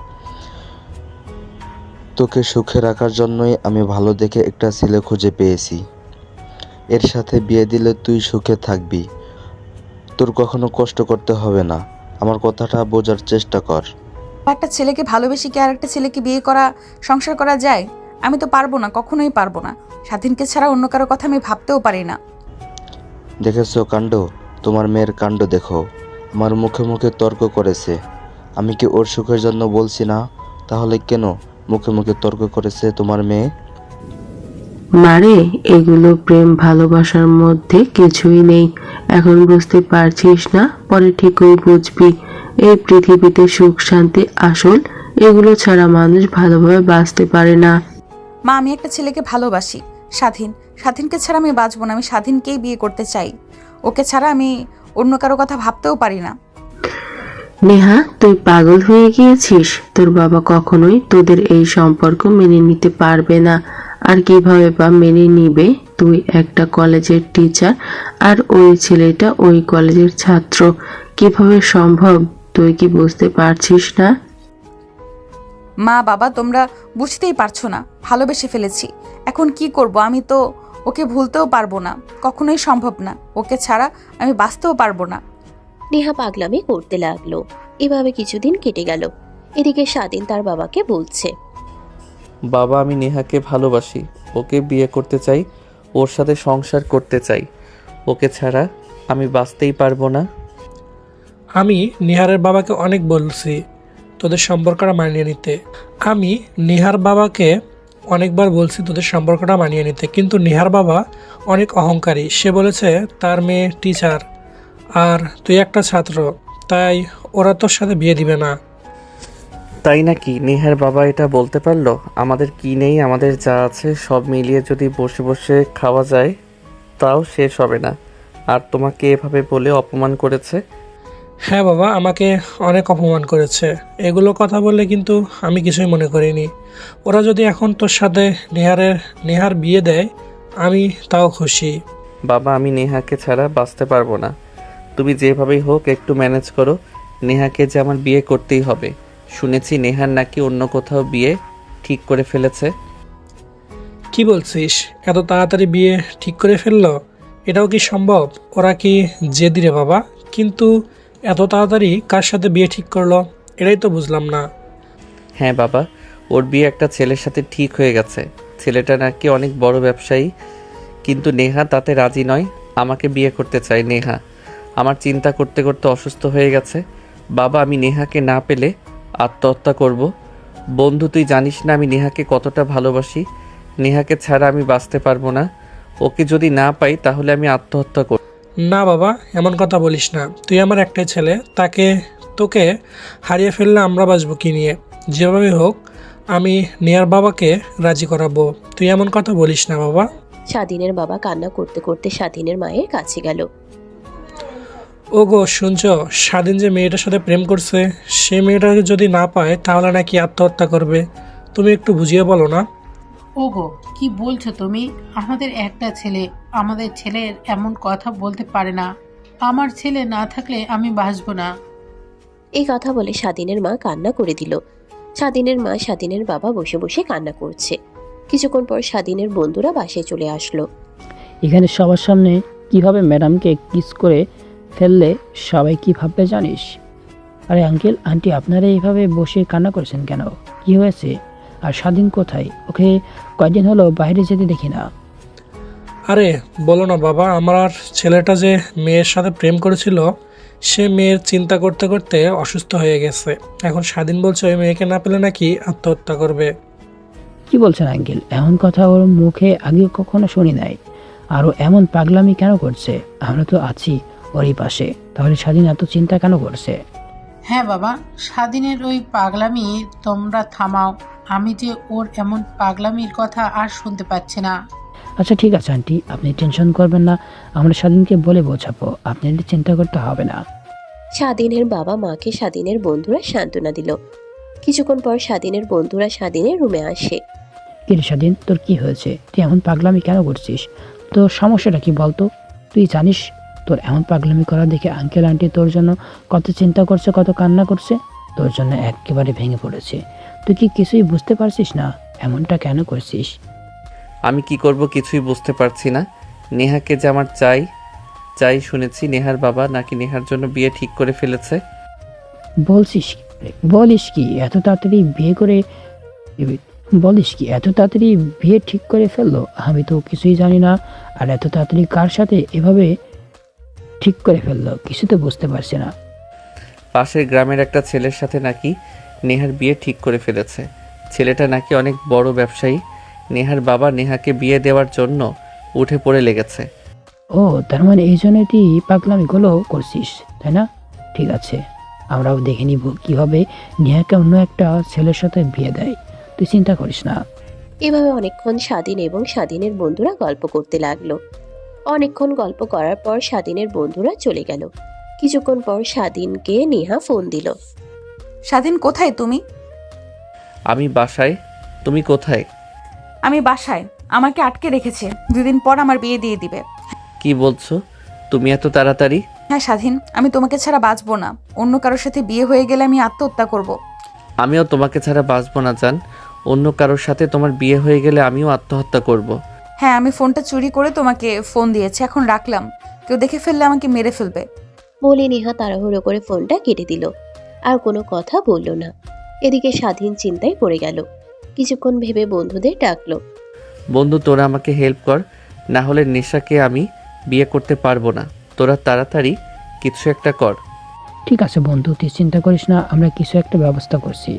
তোকে সুখে রাখার জন্যই আমি ভালো দেখে একটা ছেলে খুঁজে পেয়েছি। এর সাথে বিয়ে দিলে তুই সুখে থাকবি, তোর কখনো কষ্ট করতে হবে না। আমার কথাটা বোঝার চেষ্টা কর। একটা ছেলেকে ভালোবেসে কি আর একটা ছেলেকে বিয়ে করা, সংসার করা যায়? আমি তো পারবো না, কখনোই পারবো না। স্বাধীনকে ছাড়া অন্য কারো কথা আমি ভাবতেও পারি না। দেখেছো কাণ্ড, তোমার মেয়ের কাণ্ড দেখো। আমার মুখে মুখে তর্ক করেছে। আমি কি ওর সুখের জন্য বলছি না? তাহলে কেন মুখে মুখে তর্ক করেছে তোমার মেয়ে? মারে, এগুলো প্রেম ভালোবাসার মধ্যে কিছুই নেই। এখন বুঝতে পারছিস না, পরে ঠিকই বুঝবি। এই পৃথিবীতে সুখ শান্তি আসল, এগুলো ছাড়া মানুষ ভালোভাবে বাঁচতে পারে না। মা, আমি একটা ছেলেকে ভালোবাসি, স্বাধীনকে ছাড়া আমি বাঁচবো না। আমি স্বাধীনকেই বিয়ে করতে চাই। ওকে ছাড়া আমি অন্য কারো কথা ভাবতেও পারি না। নেহা, তুই পাগল হয়ে গিয়েছিস? তোর বাবা কখনোই তোদের এই সম্পর্ক মেনে নিতে পারবে না। আর কিভাবে বা মেনে নিবে? তুই একটা কলেজের টিচার আর ওই ছেলেটা ওই কলেজের ছাত্র। কিভাবে সম্ভব? তুই কি বুঝতে পারছিস না? মা বাবা, তোমরা বুঝতেই পারছো না। ভালোবেসে ফেলেছি, এখন কি করব? আমি তো ওকে ভুলতেও পারবো না, কখনোই সম্ভব না। ওকে ছাড়া আমি বাঁচতেও পারবো না। নেহা পাগলামি করতে লাগলো। এভাবে কিছুদিন কেটে গেল। এদিকে স্বাধীন তার বাবাকে বলছে, বাবা, আমি নেহাকে ভালোবাসি, ওকে বিয়ে করতে চাই, ওর সাথে সংসার করতে চাই। ওকে ছাড়া আমি বাঁচতেই পারবো না। আমি নিহারের বাবাকে অনেক বলছি তোদের সম্পর্কটা মানিয়ে নিতে। আমি নিহার বাবাকে অনেকবার বলছি তোদের সম্পর্কটা মানিয়ে নিতে, কিন্তু নিহার বাবা অনেক অহংকারী। সে বলেছে তার মেয়ে টিচার আর তুই একটা ছাত্র, তাই ওরা তোর সাথে বিয়ে দিবে না। তাই নাকি? নেহার বাবা এটা বলতে পারলো? আমাদের কি নেই, আমাদের যা আছে সব মিলিয়ে যদি বসে বসে খাওয়া যায় তাও শেষ হবে না। আর তোমাকে এভাবে বলে অপমান করেছে? হ্যাঁ বাবা, আমাকে অনেক অপমান করেছে। এগুলো কথা বললে কিন্তু আমি কিছুই মনে করিনি। ওরা যদি এখন তোর সাথে নেহার বিয়ে দেয় আমি তাও খুশি। বাবা, আমি নেহাকে ছাড়া বাঁচতে পারবো না। তুমি যেভাবেই হোক একটু ম্যানেজ করো। নেহাকে যে আমার বিয়ে করতেই হবে। শুনেছি নেহার নাকি অন্য কোথাও বিয়ে ঠিক করে ফেলেছে। কি বলছিস? এত তাড়াতাড়ি বিয়ে ঠিক করে ফেললো? এটাও কি সম্ভব? ওরা কি জেদি রে বাবা? কিন্তু এত তাড়াতাড়ি কার সাথে বিয়ে ঠিক করলো, এটাই তো বুঝলাম না। হ্যাঁ বাবা, ওর বিয়ে একটা ছেলের সাথে ঠিক হয়ে গেছে। ছেলেটা নাকি অনেক বড় ব্যবসায়ী, কিন্তু নেহা তাতে রাজি নয়। আমাকে বিয়ে করতে চায় নেহা। আমার চিন্তা করতে করতে অসুস্থ হয়ে গেছে। বাবা, আমি নেহাকে না পেলে আত্মহত্যা করব। বন্ধু, তুই জানিস না আমি নেহাকে কতটা ভালোবাসি। নেহাকে ছাড়া আমি বাঁচতে পারবো না। ওকে যদি না পাই তাহলে আমি আত্মহত্যা করব। না বাবা, এমন কথা বলিস না। তুই আমার একটাই ছেলে, তোকে হারিয়ে ফেললে আমরা বাঁচবো কি নিয়ে? যেভাবে হোক আমি নেহার বাবাকে রাজি করাবো। তুই এমন কথা বলিস না বাবা। স্বাধীনের বাবা কান্না করতে করতে স্বাধীনের মায়ের কাছে গেল। ও গো, শুনছো? স্বাধীন যে মেয়েটার সাথে প্রেম করছে, সে মেয়েটাকে যদি না পায় তাহলে নাকি আত্মহত্যা করবে। তুমি একটু বুঝিয়ে বলো না। ওগো, কি বলছো তুমি? আমাদের একটা ছেলে, আমাদের ছেলের এমন কথা বলতে পারে না। আমার ছেলে না থাকলে আমি বাঁচবো না। এই কথা বলে স্বাধীনের মা কান্না করে দিল। স্বাধীনের মা স্বাধীনের বাবা বসে বসে কান্না করছে। কিছুক্ষণ পর স্বাধীনের বন্ধুরা বাসায় চলে আসলো। এখানে সবার সামনে কিভাবে ম্যাডামকে কিস করে ফেললে সবাই কি ভাববে জানিস? আরে আঙ্কেল আন্টি আপনারা এইভাবে বসে কান্না করেছেন কেন? কি হয়েছে? আর স্বাধীন কোথায়? ওকে কয়দিন হলো বাইরে যেতে দেখি না। আরে বলো না বাবা, আমার ছেলেটা যে মেয়ের সাথে প্রেম করেছিল সে মেয়ের চিন্তা করতে করতে অসুস্থ হয়ে গেছে। এখন স্বাধীন বলছে ওই মেয়েকে না পেলে নাকি আত্মহত্যা করবে। কি বলছেন আঙ্কেল? এমন কথা ওর মুখে আগে কখনো শুনি নাই। আরও এমন পাগলামি কেন করছে? আমরা তো আছি ওরই পাশে, তাহলে স্বাধীন এত চিন্তা কেন করছে? হ্যাঁ বাবা, স্বাধীনের ওই পাগলামি তোমরা থামাও। আমি যে ওর এমন পাগলামির কথা আর শুনতে পাচ্ছি না। আচ্ছা ঠিক আছে আন্টি, আপনি টেনশন করবেন না, আমরা স্বাধীনকে বলে বোঝাবো, আপনাদের চিন্তা করতে হবে না। স্বাধীনের বাবা মাকে স্বাধীনের বন্ধুরা সান্ত্বনা দিল। কিছুক্ষণ পর স্বাধীনের বন্ধুরা স্বাধীনের রুমে আসে। কিরে স্বাধীন, তোর কি হয়েছে? তুই এমন পাগলামি কেন করছিস? তোর সমস্যাটা কি বলতো? তুই জানিস তোর এমন পাগলামি করা দেখে আঙ্কেল আন্টি তোর জন্য কত চিন্তা করছে, কত কান্না করছে, তোর জন্য একেবারে ভেঙে পড়েছে। তুই কি কিছুই বুঝতে পারছিস না? এমনটা কেন করছিস? আমি কি করব কিছুই বুঝতে পারছি না। নেহাকে যে আমার চাই শুনেছি নেহার বাবা নাকি নেহার জন্য বিয়ে ঠিক করে ফেলেছে। বলিস কি এত তাড়াতাড়ি বিয়ে ঠিক করে ফেললো? আমি তো কিছুই জানি না। আর এত তাড়াতাড়ি কার সাথে এভাবে ঠিক করে ফেললো কিছু তো বুঝতে পারছি না। পাশের গ্রামের একটা ছেলের সাথে নাকি নেহার বিয়ে ঠিক করে ফেলেছে। ছেলেটা নাকি অনেক বড় ব্যবসায়ী। নেহার বাবা নেহাকে বিয়ে দেওয়ার জন্য উঠে পড়ে লেগেছে। ও তার মানে এই জন্য তুই পাগলামিগুলো করছিস, তাই না? ঠিক আছে, আমরাও দেখে নিব কিভাবে নেহাকে অন্য একটা ছেলের সাথে বিয়ে দেয়। তুই চিন্তা করিস না। এভাবে অনেকক্ষণ স্বাধীন এবং স্বাধীনের বন্ধুরা গল্প করতে লাগলো। অনেকক্ষণ গল্প করার পর স্বাধীনের বন্ধুরা চলে গেল। কিছুক্ষণ পর স্বাধীনকে নেহা ফোন দিল। স্বাধীন কোথায় তুমি? আমি বাসায়। তুমি কোথায়? আমি বাসায়। আমাকে আটকে রেখেছে, 2 দিন পর আমার বিয়ে দিয়ে দিবে। কি বলছো তুমি এত তাড়াতাড়ি? হ্যাঁ স্বাধীন, আমি তোমাকে ছাড়া বাঁচবো না। অন্য কারোর সাথে বিয়ে হয়ে গেলে আমি আত্মহত্যা করব। আমিও তোমাকে ছাড়া বাঁচবো না জান। অন্য কারোর সাথে তোমার বিয়ে হয়ে গেলে আমিও আত্মহত্যা করব। হ্যাঁ, আমি ফোনটা চুরি করে তোমাকে ফোন দিয়েছি, এখন রাখলাম। কেউ দেখে ফেললে আমাকে মেরে ফেলবে। বলে নেহা তাড়াহুড়ো করে ফোনটা কেটে দিল। আর কোনো কথা বলল না। এদিকে স্বাধীন চিন্তায় পড়ে গেল। কিছুক্ষণ ভেবে বন্ধুদের ডাকলো। বন্ধু তোরা আমাকে হেল্প কর, না হলে নেশাকে আমি বিয়ে করতে পারবো না। তোরা তাড়াতাড়ি কিছু একটা কর। ঠিক আছে বন্ধু, তুই চিন্তা করিস না, আমরা কিছু একটা ব্যবস্থা করছি।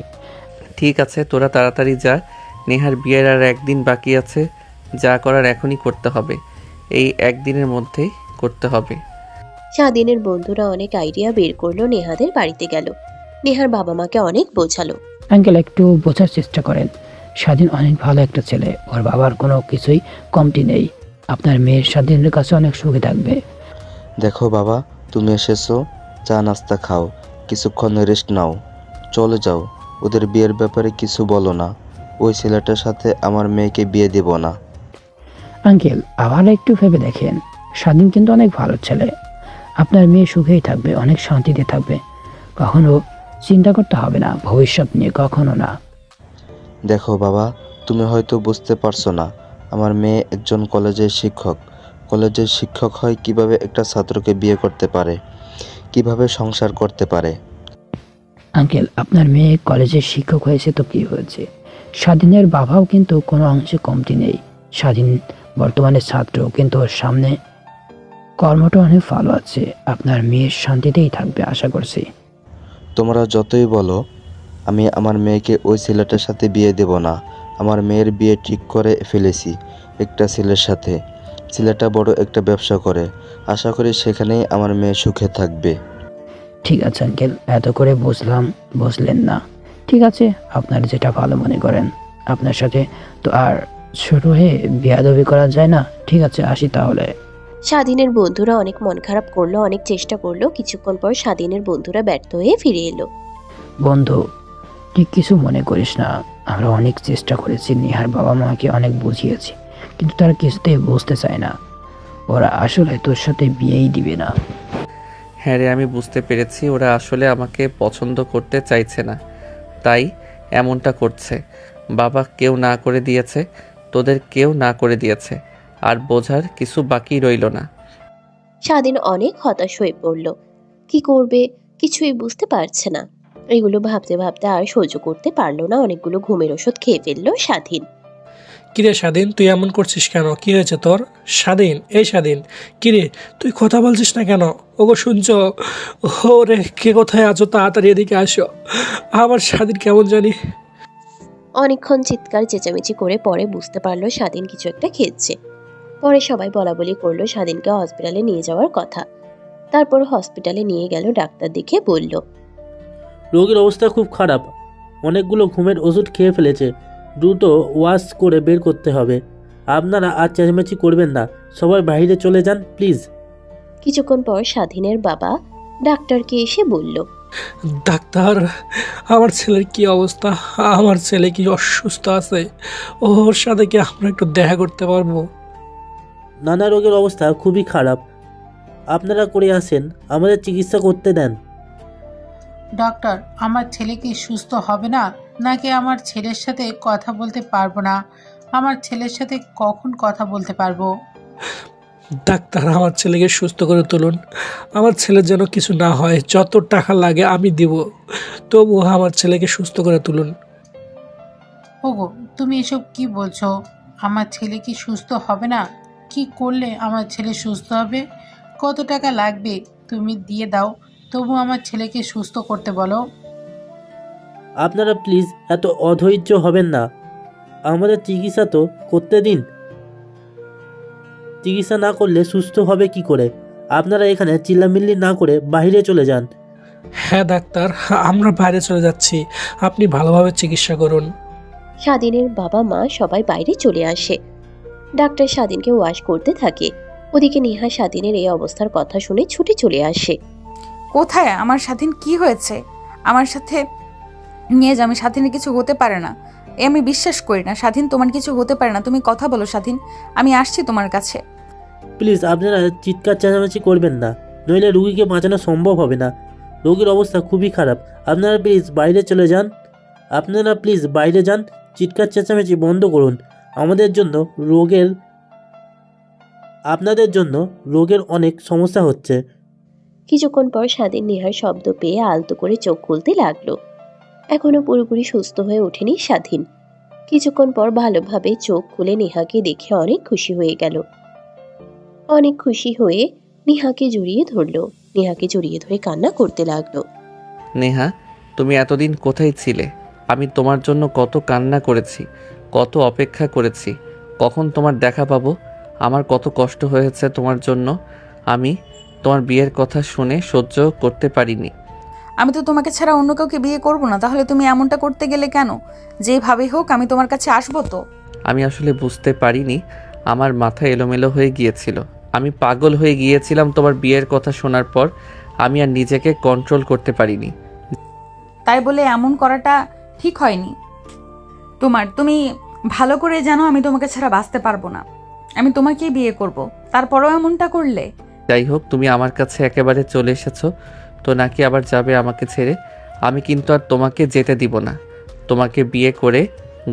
ঠিক আছে তোরা তাড়াতাড়ি যা। নেহার বিয়ের আর একদিন বাকি আছে। যা করার এখনই করতে হবে, এই একদিনের মধ্যেই করতে হবে। স্বাধীনের বন্ধুরা অনেক আইডিয়া বের করলো, নেহাদের বাড়িতে গেল। নেহার বাবা মাকে অনেক বোঝালো। আঙ্কেল একটু বোঝার চেষ্টা করেন, স্বাধীন অনেক ভালো একটা ছেলে, ওর বাবার কোনো কিছুই কমতি নেই। আপনার মেয়ের স্বাধীনের কাছে অনেক সুখী থাকবে। দেখো বাবা, তুমি এসেছো, চা নাস্তা খাও, কিছুক্ষণ রেস্ট নাও, চলে যাও। ওদের বিয়ের ব্যাপারে কিছু বলো না। ওই ছেলেটার সাথে আমার মেয়েকে বিয়ে দেব না। আঙ্কেল আবার একটু ভেবে দেখেন, স্বাধীন কিন্তু অনেক ভালো ছেলে। আপনার মেয়ে সুখেই থাকবে, অনেক শান্তিতে থাকবে। কখনো চিন্তা করতে হবে না ভবিষ্যৎ নিয়ে, কখনো না। দেখো বাবা, তুমি হয়তো বুঝতে পারছো না, আমার মেয়ে একজন কলেজের শিক্ষক। কলেজের শিক্ষক হয় কিভাবে একটা ছাত্রকে বিয়ে করতে পারে, কিভাবে সংসার করতে পারে। আঙ্কেল আপনার মেয়ে কলেজের শিক্ষক হয়েছে তো কি হয়েছে, স্বাধীনের বাবাও কিন্তু কোনো অংশে কমতি নেই। স্বাধীন বর্তমানে ছাত্র, কিন্তু ওর সামনে কর্মটা অনেক ভালো আছে। আপনার মেয়ের শান্তিতেই থাকবে আশা করছি। তোমরা যতই বলো, আমি আমার মেয়েকে ওই ছেলেটার সাথে বিয়ে দেব না। আমার মেয়ের বিয়ে ঠিক করে ফেলেছি একটা ছেলের সাথে। ছেলেটা বড় একটা ব্যবসা করে, আশা করি সেখানেই আমার মেয়ে সুখে থাকবে। ঠিক আছে আঙ্কেল, এত করে বুঝলেন না। ঠিক আছে, আপনার যেটা ভালো মনে করেন। আপনার সাথে তো আর ছোট হয়ে বিয়াদবি করা যায় না। ঠিক আছে, আসি তাহলে। স্বাধীনের বন্ধুরা অনেক মন খারাপ করলো, অনেক চেষ্টা করলো। কিছুক্ষণ পর স্বাধীনের বন্ধুরা ব্যর্থ হয়ে ফিরে এলো। বন্ধু তুই কিছু মনে করিস না, আমরা অনেক চেষ্টা করেছি, নেহার বাবা মাকে অনেক বুঝিয়েছি, কিন্তু তারা কিছুতেই বুঝতে চায় না। ওরা আসলে তোর সাথে বিয়েই দিবে না। হ্যাঁ রে, আমি বুঝতে পেরেছি ওরা আসলে আমাকে পছন্দ করতে চাইছে না, তাই এমনটা করছে। বাবা কেউ না করে দিয়েছে, তোদের কেউ না করে দিয়েছে, আর বোঝার কিছু বাকি রইল না। স্বাধীন অনেক হতাশ হয়ে পড়ল। কি করবে কিছুই বুঝতে পারছে না। এগুলো ভাবতে ভাবতে আর সহ্য করতে পারলো না, অনেকগুলো ঘুমের ওষুধ খেয়ে ফেললো স্বাধীন। কিরে স্বাধীন, তুই এমন করছিস কেন? কি হয়েছে তোর? স্বাধীন, এই স্বাধীন, কিরে তুই কথা বলছিস না কেন? ওগো শুনছো? ওরে, কে কোথায় আছো? তাড়াতাড়ি এদিকে আসো। আমার স্বাধীন কেমন জানি। অনেকক্ষণ চিৎকার চেঁচামেচি করে পরে বুঝতে পারলো স্বাধীন কিছু একটা খেয়েছে। পরে সবাই বলাবলি করলো স্বাধীনকে হসপিটালে নিয়ে যাওয়ার কথা। তারপর হসপিটালে নিয়ে গেল, ডাক্তার দেখে বলল, রোগীর অবস্থা খুব খারাপ, অনেকগুলো ঘুমের ওষুধ খেয়ে ফেলেছে, দ্রুত ওয়াশ করে বের করতে হবে। আপনারা আর চেঁচামেচি করবেন না, সবাই বাইরে চলে যান প্লিজ। কিছুক্ষণ পর স্বাধীনের বাবা ডাক্তারকে এসে বলল, ডাক্তার, আমার ছেলের কি অবস্থা? আমার ছেলে কি অসুস্থ আছে? ওর সাথে কি আমরা একটু দেখা করতে পারবো? নানা রোগের অবস্থা খুবই খারাপ, আপনারা করে আসেন, আমাদের চিকিৎসা করতে দেন। ডক্টর, আমার ছেলে কি সুস্থ হবে না, নাকি আমার ছেলের সাথে কথা বলতে পারবো না? আমার ছেলের সাথে কখন কথা বলতে পারবো? ডাক্তার, আমার ছেলেকে সুস্থ করে তুলুন। আমার ছেলের যেন কিছু না হয়, যত টাকা লাগে আমি দিব, তবু আমার ছেলেকে সুস্থ করে তুলুন। ওগো, তুমি এসব কি বলছো? আমার ছেলে কি সুস্থ হবে না? কি করলে আমার ছেলে সুস্থ হবে? কত টাকা লাগবে তুমি দিয়ে দাও, তবু আমার ছেলেকে সুস্থ করতে বলো। আপনারা প্লিজ এত অধৈর্য হবেন না, আমাদের চিকিৎসা তো করতে দিন। চিকিৎসা না করলে সুস্থ হবে কি করে? আপনারা এখানে চিল্লামিল্লি না করে বাইরে চলে যান। হ্যাঁ ডাক্তার, আমরা বাইরে চলে যাচ্ছি, আপনি ভালোভাবে চিকিৎসা করুন। স্বাধীনের বাবা মা সবাই বাইরে চলে আসে। ডাক্তার স্বাধীনকে ওয়াশ করতে থাকে। ওদিকে নেহা স্বাধীনের এই অবস্থার কথা শুনে ছুটে চলে আসে। কোথায় আমার স্বাধীন? কি হয়েছে? আমার সাথে নিয়ে যা, আমি স্বাধীনের কিছু হতে পারে না, আমি বিশ্বাস করি না। স্বাধীন, তোমার কিছু হতে পারে না, তুমি কথা বলো স্বাধীন, আমি আসছি তোমার কাছে। প্লিজ আপনারা চিৎকার চেঁচামেচি করবেন না, নইলে রুগীকে বাঁচানো সম্ভব হবে না। রোগীর অবস্থা খুবই খারাপ, আপনারা প্লিজ বাইরে চলে যান। আপনারা প্লিজ বাইরে যান, চিৎকার চেঁচামেচি বন্ধ করুন। আপনাদের জন্য রোগের অনেক সমস্যা হচ্ছে। কিছুক্ষণ পর স্বাধীন নেহার শব্দ পেয়ে আলতো করে চোখ খুলতে লাগলো। এখনো পুরোপুরি সুস্থ হয়ে ওঠেনি স্বাধীন। কিছুক্ষণ পর ভালোভাবে চোখ খুলে নেহাকে দেখে অনেক খুশি হয়ে গেল। অনেক খুশি হয়ে নেহাকে জড়িয়ে ধরলো। নেহাকে জড়িয়ে ধরে কান্না করতে লাগলো। নেহা, তুমি এতদিন কোথায় ছিলে? আমি তোমার জন্য কত কান্না করেছি, কত অপেক্ষা করেছি, কখন তোমার দেখা পাবো। আমার কত কষ্ট হয়েছে তোমার জন্য। আমি তোমার বিয়ের কথা শুনে সহ্য করতে পারিনি। আমি তো তোমাকে ছাড়া অন্য কাউকে বিয়ে করব না, তাহলে তুমি এমনটা করতে গেলে কেন? যেভাবে হোক আমি তোমার কাছে আসবো তো। আমি আসলে বুঝতে পারিনি, আমার মাথা এলোমেলো হয়ে গিয়েছিল। আমি পাগল হয়ে গিয়েছিলাম তোমার বিয়ের কথা শোনার পর। আমি আর নিজেকে কন্ট্রোল করতে পারিনি। তাই বলে এমন করাটা ঠিক হয়নি তুমি ভালো করে জানো আমি তোমাকে ছাড়া বাঁচতে পারবো না, আমি তোমাকেই বিয়ে করব, তারপরেও এমনটা করলে? যাই হোক, তুমি আমার কাছে একেবারে চলে এসেছো তো, নাকি আবার যাবে আমাকে ছেড়ে? আমি কিন্তু আর তোমাকে যেতে দিব না, তোমাকে বিয়ে করে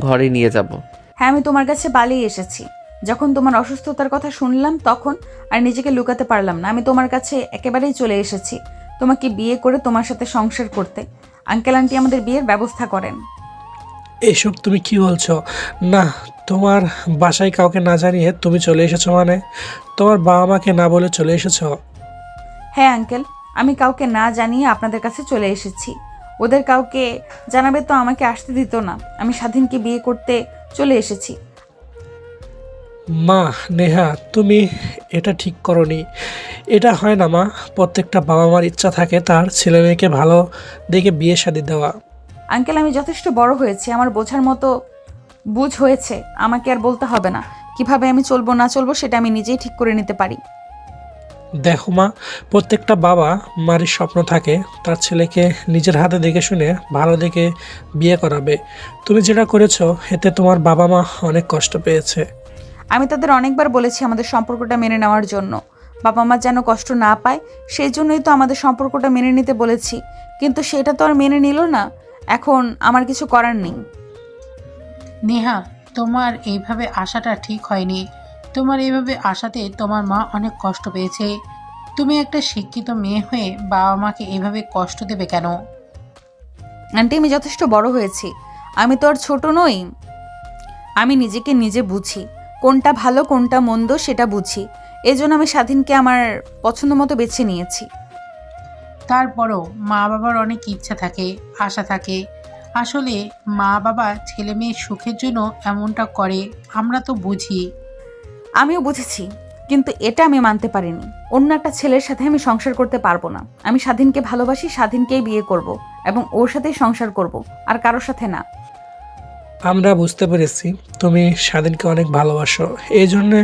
ঘরে নিয়ে যাব। হ্যাঁ, আমি তোমার কাছে পালিয়ে এসেছি। যখন তোমার অসুস্থতার কথা শুনলাম তখন আর নিজেকে লুকাতে পারলাম না, আমি তোমার কাছে একেবারেই চলে এসেছি তোমাকে বিয়ে করে তোমার সাথে সংসার করতে। আঙ্কেল আন্টি আমাদের বিয়ের ব্যবস্থা করেন। এসব তুমি কি বলছো? না, তোমার বাসায় কাউকে না জানিয়ে তুমি চলে এসেছো? মানে তোমার বাবা মাকে না বলে চলে এসেছো? হ্যাঁ আঙ্কেল, আমি কাউকে না জানিয়ে আপনাদের কাছে চলে এসেছি। ওদের কাউকে জানাবে তো আমাকে আসতে দিত না, আমি স্বাধীনকে বিয়ে করতে চলে এসেছি। মা, নেহা, তুমি এটা ঠিক করনি। এটা হয় না মা, প্রত্যেকটা বাবা মার ইচ্ছা থাকে তার ছেলে মেয়েকে ভালো দেখে বিয়ে শাদী দেওয়া। আঙ্কেল, আমি যথেষ্ট বড় হয়েছি, আমার বোঝার মতো বুঝ হয়েছে, আমাকে আর বলতে হবে না কিভাবে আমি চলবো না চলবো, সেটা আমি নিজেই ঠিক করে নিতে পারি। দেখো মা, প্রত্যেকটা বাবা মায়ের স্বপ্ন থাকে তার ছেলেকে নিজের হাতে দেখে শুনে ভালো দেখে বিয়ে করাবে। তুমি যেটা করেছো এতে তোমার বাবা মা অনেক কষ্ট পেয়েছে। আমি তাদের অনেকবার বলেছি আমাদের সম্পর্কটা মেনে নেওয়ার জন্য, বাবা মা যেন কষ্ট না পায় সেই জন্যই তো আমাদের সম্পর্কটা মেনে নিতে বলেছি, কিন্তু সেটা তো আর মেনে নিল না। এখন আমার কিছু করার নেই। নেহা, তোমার এইভাবে আসাটা ঠিক হয়নি। তোমার এইভাবে আসাতে তোমার মা অনেক কষ্ট পেয়েছে। তুমি একটা শিক্ষিত মেয়ে হয়ে বাবা মাকে এইভাবে কষ্ট দেবে কেন? আন্টি, আমি যথেষ্ট বড় হয়েছি, আমি তো আর ছোট নই। আমি নিজেকে নিজে বুঝি, কোনটা ভালো কোনটা মন্দ সেটা বুঝি। এজন্য আমি স্বাধীনকে আমার পছন্দ মতো বেছে নিয়েছি। তারপরও মা বাবার অনেক ইচ্ছা থাকে, আশা থাকে। আসলে মা বাবা ছেলে মেয়ের সুখের জন্য এমনটা করে, আমরা তো বুঝি। আমিও বুঝেছি, কিন্তু এটা আমি মানতে পারিনি। অন্য একটা ছেলের সাথে আমি সংসার করতে পারবো না। আমি স্বাধীনকে ভালোবাসি, স্বাধীনকেই বিয়ে করব এবং ওর সাথেই সংসার করব, আর কারোর সাথে না। আমরা বুঝতে পেরেছি তুমি স্বাধীনকে অনেক ভালোবাসো, এই জন্যে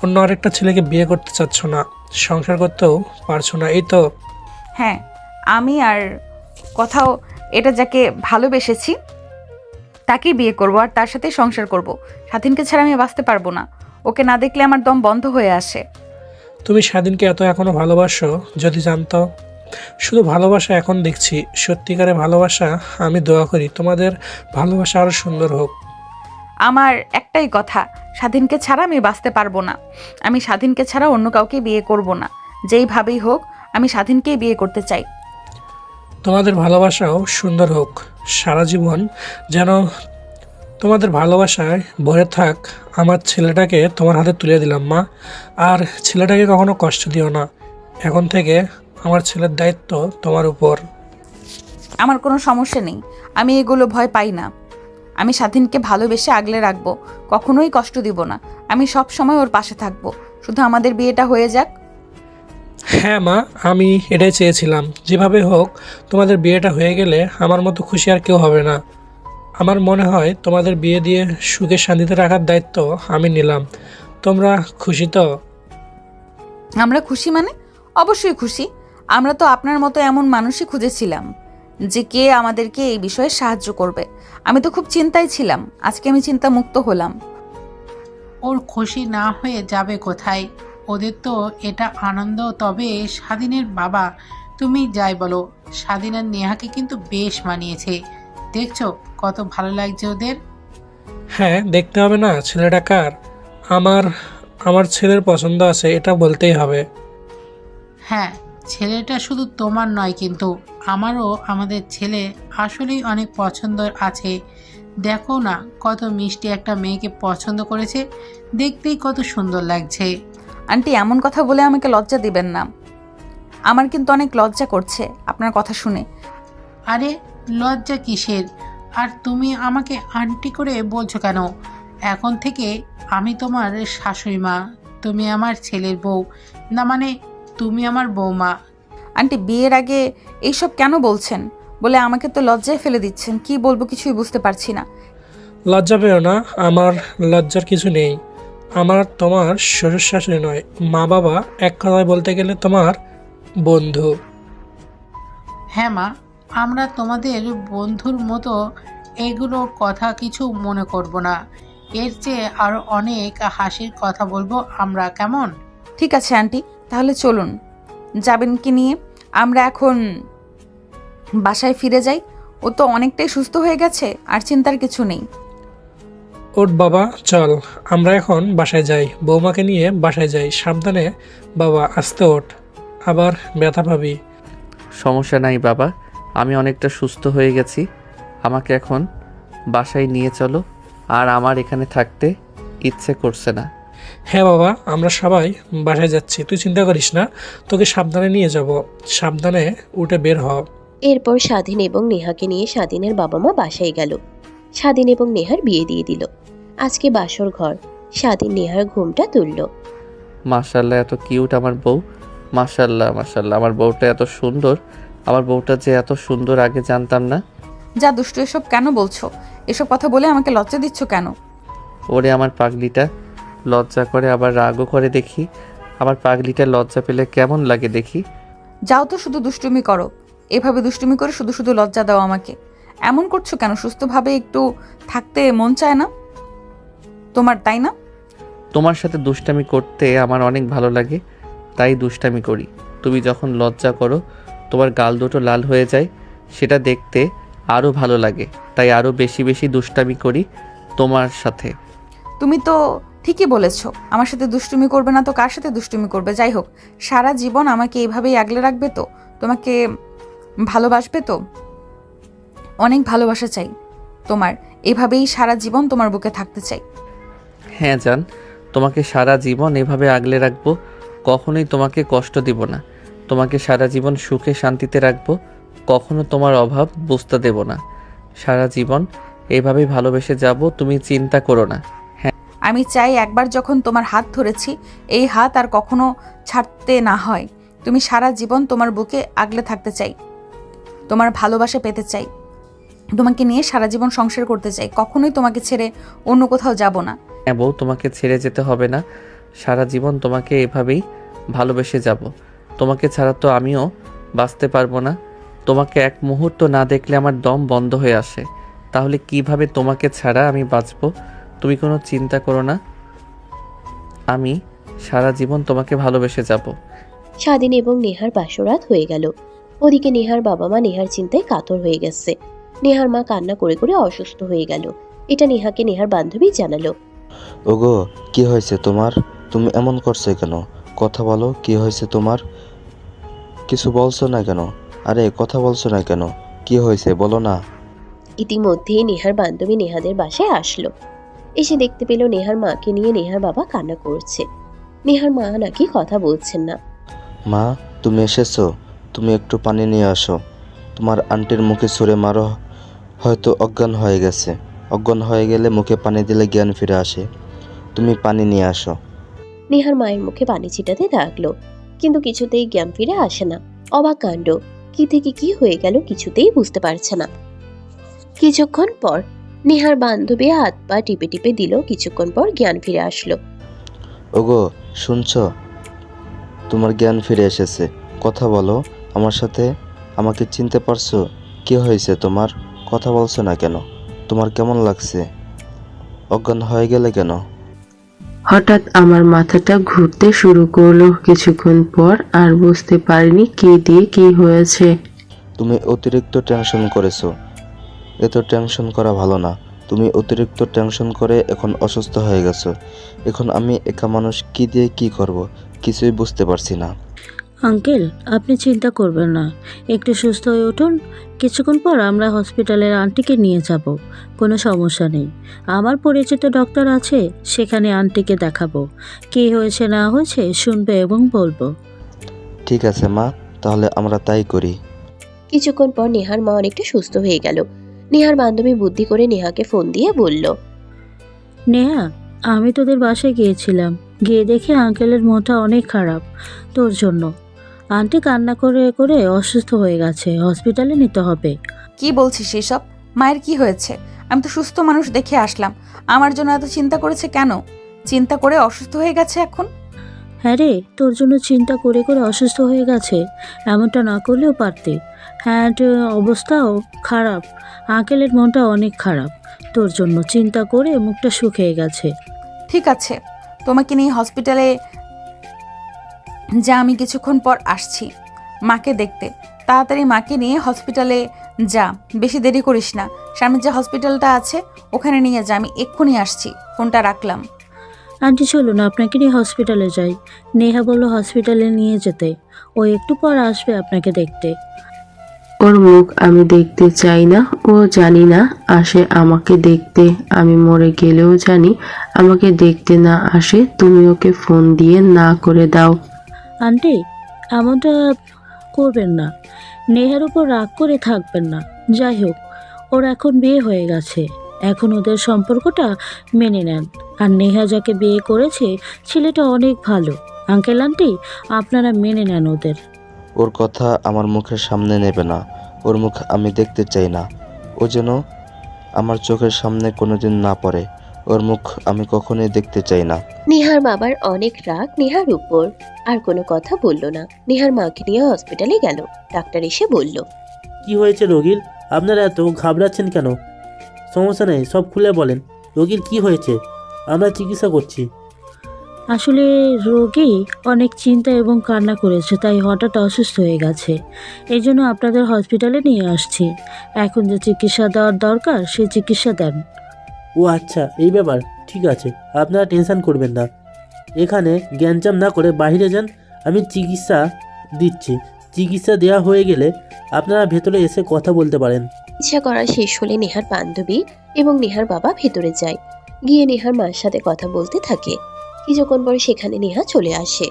অন্য আরেকটা ছেলেকে বিয়ে করতে চাচ্ছ না, সংসার করতেও পারছো না, এই তো? হ্যাঁ, আমি আর কোথাও এটা যাকে ভালোবেসেছি তাকেই বিয়ে করব আর তার সাথেই সংসার করব। স্বাধীনকে ছাড়া আমি বাঁচতে পারবো না। ওকে না দেখলে আমার দম বন্ধ হয়ে আসে। তুমি স্বাধীনকে এত এখনো ভালোবাসো, যদি জানতো। শুধু ভালোবাসা এখন দেখছি, সত্যিকারের ভালোবাসা। আমি দোয়া করি তোমাদের ভালোবাসা আরও সুন্দর হোক। আমার একটাই কথা, স্বাধীনকে ছাড়া আমি বাঁচতে পারবো না। আমি স্বাধীনকে ছাড়া অন্য কাউকে বিয়ে করব না। যেইভাবেই হোক আমি স্বাধীনকেই বিয়ে করতে চাই। তোমাদের ভালোবাসাও সুন্দর হোক, সারা জীবন যেন তোমাদের ভালোবাসায় ভরে থাক। আমার ছেলেটাকে তোমার হাতে তুলে দিলাম মা, আর ছেলেটাকে কখনো কষ্ট দিও না। এখন থেকে আমার ছেলের দায়িত্ব তোমার উপর। আমার কোনো সমস্যা নেই, আমি এগুলো ভয় পাই না। আমি স্বাধীনকে ভালোবেসে আগলে রাখবো, কখনোই কষ্ট দিব না। আমি সব সময় ওর পাশে থাকবো, শুধু আমাদের বিয়েটা হয়ে যাক। হ্যাঁ মা, আমি এটাই চেয়েছিলাম। যেভাবে হোক তোমাদের বিয়েটা হয়ে গেলে আমার মতো খুশি আর কেউ হবে না। আমার মনে হয় তোমাদের বিয়ে দিয়ে সুখে শান্তিতে রাখার দায়িত্ব আমি নিলাম। তোমরা খুশি তো? আমরা খুশি মানে? অবশ্যই খুশি। আমরা তো আপনার মতো এমন মানুষই খুঁজেছিলাম যে কে আমাদেরকে এই বিষয়ে সাহায্য করবে। আমি তো খুব চিন্তায় ছিলাম, আজকে আমি চিন্তা মুক্ত হলাম। ওর খুশি না হয়ে যাবে কোথায়? ওদের তো এটা আনন্দ। তবে স্বাধীনের বাবা, তুমি যাই বলো, স্বাধীন আর নেহাকে কিন্তু বেশ মানিয়েছে। দেখছো কত ভালো লাগছে ওদের। হ্যাঁ, দেখতে হবে না ছেলেটা কার? আমার আমার ছেলের পছন্দ আছে, এটা বলতেই হবে। হ্যাঁ, ছেলেটা শুধু তোমার নয়, কিন্তু আমারও আমাদের ছেলে আসলেই অনেক পছন্দ আছে। দেখো না কত মিষ্টি একটা মেয়েকে পছন্দ করেছে, দেখতেই কত সুন্দর লাগছে। আন্টি, এমন কথা বলে আমাকে লজ্জা দিবেন না। আমার কিন্তু অনেক লজ্জা করছে আপনার কথা শুনে। আরে লজ্জা কিসের? আর তুমি আমাকে আন্টি করে বলছো কেন? এখন থেকে আমি তোমার শাশুড়ি মা, তুমি আমার ছেলের বউ না, মানে তুমি আমার বৌমা। আন্টি, বিয়ের আগে এইসব কেন বলছেন? বলে আমাকে তো লজ্জায় ফেলে দিচ্ছেন। কি বলবো কিছুই বুঝতে পারছি না। লজ্জা পেও না, আমার লজ্জার কিছু নেই। আমার তোমার শ্বশুর শাশুড়ি নয়, মা বাবা, এক কথায় বলতে গেলে তোমার বন্ধু। হ্যাঁ মা, আমরা তোমাদের বন্ধুর মতো, এগুলো কথা কিছু মনে করব না। এর চেয়ে আরও অনেক হাসির কথা বলবো আমরা, কেমন? ঠিক আছে আন্টি, তাহলে চলুন। যাবেন কি নিয়ে? আমরা এখন বাসায় ফিরে যাই। ও তো অনেকটাই সুস্থ হয়ে গেছে, আর চিন্তার কিছু নেই। ওঠ বাবা, চল আমরা এখন বাসায় যাই। বৌমাকে নিয়ে বাসায় যাই। সাবধানে বাবা, আস্তে ওঠ, আবার ব্যথা পাবি। সমস্যা নাই বাবা, আমি অনেকটা সুস্থ হয়ে গেছি। আমাকে এখন বাসায় নিয়ে চলো, আর আমার এখানে থাকতে ইচ্ছে করছে না। হ্যাঁ বাবা, আমরা সবাই বাসায় যাচ্ছি, তুই চিন্তা করিস না। তোকে সাবধানে নিয়ে যাব, সাবধানে উঠে বের হ। এরপর স্বাধীন এবং নেহাকে নিয়ে স্বাধীনের বাবা মা বাসায় গেল। স্বাধীন এবং নেহার বিয়ে দিয়ে দিল। আজকে বাসর ঘর। স্বাধীন নেহার ঘুমটা তুলল। মাশাল্লাহ, এত কিউট আমার বউ। মাশাল্লাহ মাশাল্লাহ, আমার বউটা এত সুন্দর। আমার বউটা যে এত সুন্দর আগে জানতাম না। যা দুষ্টু, এসব কেন বলছো? এসব কথা বলে আমাকে লজ্জা দিচ্ছ কেন? ওরে আমার পাগলিটা লজ্জা করে, আবার রাগও করে দেখি। আমার পাগলিটা লজ্জা পেলে কেমন লাগে দেখি। যাও তো, শুধু দুষ্টুমি করো। এভাবে দুষ্টুমি করে শুধু শুধু লজ্জা দাও আমাকে। এমন করছো কেন? সুস্থভাবে একটু থাকতে মন চায় না তোমার, তাই না? তোমার সাথে দুষ্টামি করতে আমার অনেক ভালো লাগে, তাই দুষ্টামি করি। তুমি যখন লজ্জা করো তোমার গাল দুটো লাল হয়ে যায়, সেটা দেখতে আরও ভালো লাগে, তাই আরও বেশি বেশি দুষ্টামি করি তোমার সাথে। তুমি তো ঠিকই বলেছো, আমার সাথে দুষ্টুমি করবে না তো কার সাথে দুষ্টুমি করবে? যাই হোক, সারা জীবন আমাকে এইভাবেই আগলে রাখবে তো? তোমাকে ভালোবাসবে তো? অনেক ভালোবাসা চাই তোমার, এভাবেই সারা জীবন তোমার বুকে থাকতে চাই। হ্যাঁ জান, তোমাকে সারা জীবন এভাবে আগলে রাখবো, কখনোই তোমাকে কষ্ট দিব না। তোমাকে সারা জীবন সুখে শান্তিতে রাখবো, কখনো তোমার অভাব বুঝতে দেব না। সারা জীবন এভাবেই ভালোবেসে যাব, তুমি চিন্তা করো না। আমি চাই একবার যখন তোমার হাত ধরেছি, এই হাত আর কখনো ছাড়তে না হয়। তুমি সারা জীবন তোমার বুকে আগলে থাকতে চাই, তোমার ভালোবাসা পেতে চাই, তোমাকে নিয়ে সারা জীবন সংসার করতে চাই, কখনোই তোমাকে ছেড়ে অন্য কোথাও যাব না। হ্যাঁ বউ, তোমাকে ছেড়ে যেতে হবে না, সারা জীবন তোমাকে এভাবেই ভালোবেসে যাব। তোমাকে ছাড়া তো আমিও বাঁচতে পারবো না। তোমাকে এক মুহূর্ত না দেখলে আমার দম বন্ধ হয়ে আসে, তাহলে কিভাবে তোমাকে ছাড়া আমি বাঁচবো? তুমি কোনো চিন্তা করো না, আমি সারা জীবন তোমাকে ভালোবেসে যাব। স্বাধীন এবং নেহার বাসরাত হয়ে গেল। ওদিকে নেহার বাবা মা নেহার চিন্তায় কাতর হয়ে গেছে। নেহার মা কান্না করে করে অসুস্থ হয়ে গেল। এটা নেহাকে নেহার বান্ধবী জানালো। ওগো, কি হয়েছে তোমার? তুমি এমন করছো কেন? কথা বলো, কি হয়েছে তোমার? কিছু বলছো না কেন? আরে কথা বলছো না কেন? কি হয়েছে বলো না। ইতিমধ্যেই নেহার বান্ধবী নেহাদের বাসায় আসলো। এসে দেখতে পেল নেহার মাকে নিয়ে নেহার বাবা কান্না করছে। নেহার মা নাকি কথা বলছেন না। মা, তুমি এসেছো? তুমি একটু পানি নিয়ে আসো। তোমার আন্টির মুখে ছুঁড়ে মারো, হয়তো অজ্ঞান হয়ে গেছে। অজ্ঞান হয়ে গেলে মুখে পানি দিলে জ্ঞান ফিরে আসে। তুমি পানি নিয়ে আসো। নেহার মায়ের মুখে পানি ছিটাতে লাগলো, কিন্তু কিছুতেই জ্ঞান ফিরে আসে না। অবাক কাণ্ড, কি থেকে কি হয়ে গেল কিছুতেই বুঝতে পারছে না। কিছুক্ষণ পর নেহার বান্ধবী হাত পা টিপে টিপে দিল। কিছুক্ষণ পর জ্ঞান ফিরে আসলো। ওগো, শুনছো? তোমার জ্ঞান ফিরে এসেছে। কথা বলো আমার সাথে। আমাকে চিনতে পারছো? কি হয়েছে তোমার? কথা বলছো না কেন? তোমার কেমন লাগছে? অজ্ঞান হয়ে গেলে কেন? হঠাৎ আমার মাথাটা ঘুরতে শুরু করলো। কিছুক্ষণ পর আর বুঝতে পারিনি কি দিয়ে কি হয়েছে। তুমি অতিরিক্ত টেনশন করেছো। এত টেনশন করা ভালো না। তুমি অতিরিক্ত টেনশন করে এখন অসুস্থ হয়ে গেছো। এখন আমি একা মানুষ কি দিয়ে কি করব কিছুই বুঝতে পারছি না। আঙ্কেল, আপনি চিন্তা করবেন না, একটু সুস্থ হয়ে উঠুন। কিছুক্ষণ পর আমরা হসপিটালের আন্টিকে নিয়ে যাব, কোনো সমস্যা নেই। আমার পরিচিত ডক্টর আছে, সেখানে আন্টিকে দেখাবো। কী হয়েছে না হয়েছে শুনবে এবং বলবো। ঠিক আছে মা, তাহলে আমরা তাই করি। কিছুক্ষণ পর নেহার মা অনেকটা সুস্থ হয়ে গেল। নেহার বান্ধবী বুদ্ধি করে নেহাকে ফোন দিয়ে বলল, নেহা, আমি তোদের বাসায় গিয়েছিলাম, গিয়ে দেখি আঙ্কেলের মনটা অনেক খারাপ তোর জন্য। আন্টি কান্না করে করে অসুস্থ হয়ে গেছে, হসপিটালে নিতে হবে। কি বলছিস এসব? মায়ের কি হয়েছে? আমি তো সুস্থ মানুষ দেখে আসলাম, আমার জন্য এত চিন্তা করেছে কেন? চিন্তা করে অসুস্থ হয়ে গেছে এখন? হ্যাঁ রে, তোর জন্য চিন্তা করে করে অসুস্থ হয়ে গেছে। এমনটা না করলেও পারতে। হ্যাঁ, অবস্থাও খারাপ, আঙ্কেলের মনটা অনেক খারাপ তোর জন্য, চিন্তা করে মুখটা শুকিয়ে গেছে। ঠিক আছে, তোমাকে নিয়ে হসপিটালে যা, আমি কিছুক্ষণ পর আসছি মাকে দেখতে। তাড়াতাড়ি মাকে নিয়ে হসপিটালে যা, বেশি দেরি করিস না। সামনে যে হসপিটালটা আছে ওখানে নিয়ে যা, আমি এক্ষুনি আসছি। ফোনটা রাখলাম। আন্টি চলুন আপনাকে নিয়ে হসপিটালে যাই। নেহা বলল হসপিটালে নিয়ে যেতে, ও একটু পর আসবে আপনাকে দেখতে। ওর মুখ আমি দেখতে চাই না, ও জানি না আসে আমাকে দেখতে। আমি মরে গেলেও জানি আমাকে দেখতে না আসে। তুমি ওকে ফোন দিয়ে না করে দাও। আন্টি, এমনটা করবেন না, নেহার উপর রাগ করে থাকবেন না। যাই হোক, ওর এখন বিয়ে হয়ে গেছে, এখন ওদের সম্পর্কটা মেনে নেন। আর নেহা যাকে বিয়ে করেছে ছেলেটা অনেক ভালো। আঙ্কেল আন্টি, আপনারা মেনে নেন ওদের। ওর কথা আমার মুখের সামনে নেবে না। ওর মুখ আমি দেখতে চাই না। ও যেন আমার চোখের সামনে কোনোদিন না পড়ে। ওর মুখ আমি কখনোই দেখতে চাই না। নেহার বাবার অনেক রাগ নেহার উপর, আর কোনো কথা বলল না। নেহার মাকে নিয়ে হসপিটালে গেল। ডাক্তার এসে বলল, কি হয়েছে রোগীর? আপনারা এত ঘাবড়াচ্ছেন কেন? সমস্যা নেই, সব খুলে বলেন। রোগীর কি হয়েছে? আমরা চিকিৎসা করছি। আসলে রোগী অনেক চিন্তা এবং কান্না করেছে, তাই হঠাৎ অসুস্থ হয়ে গেছে। এই জন্য আপনাদের হসপিটালে নিয়ে আসছি। এখন যে চিকিৎসা দেওয়ার দরকার সেই চিকিৎসা দেন। ও আচ্ছা, এই ব্যাপার। ঠিক আছে, আপনারা টেনশন করবেন না। এখানে জ্ঞানজাম না করে বাইরে যান, আমি চিকিৎসা দিচ্ছি। চিকিৎসা দেওয়া হয়ে গেলে আপনারা ভেতরে এসে কথা বলতে পারেন। ইচ্ছা করা শেষ হলে নেহার বান্ধবী এবং নেহার বাবা ভেতরে যায়, গিয়ে নেহার মার সাথে কথা বলতে থাকে। কিছুক্ষণ পরে সেখানে নেহা চলে আসে।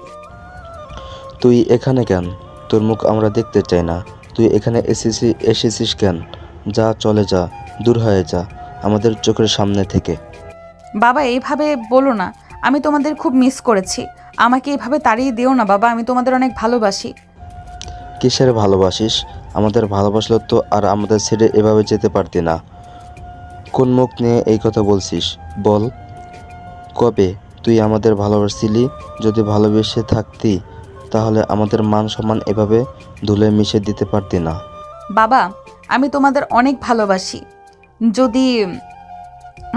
তুই এখানে কেন? তোর মুখ আমরা দেখতে চাই না। তুই এখানে এসেছিস কেন? যা, চলে যা, দূর হয়ে যা আমাদের চোখের সামনে থেকে। বাবা এইভাবে বলো না, আমি তোমাদের খুব মিস করেছি। আমাকে এইভাবে তাড়িয়ে দিও না বাবা, আমি তোমাদের অনেক ভালোবাসি। কিসের ভালোবাসিস? আমাদের ভালোবাসলে তো আর আমাদের ছেড়ে এভাবে যেতে পারতি না। কোন মুখ নিয়ে এই কথা বলছিস বল? কবে তুই আমাদের ভালোবাসছিলি? যদি ভালোবেসে থাকতি তাহলে আমাদের মান সম্মান এভাবে ধুলে মিশে দিতে পারতি না। বাবা, আমি তোমাদের অনেক ভালোবাসি। যদি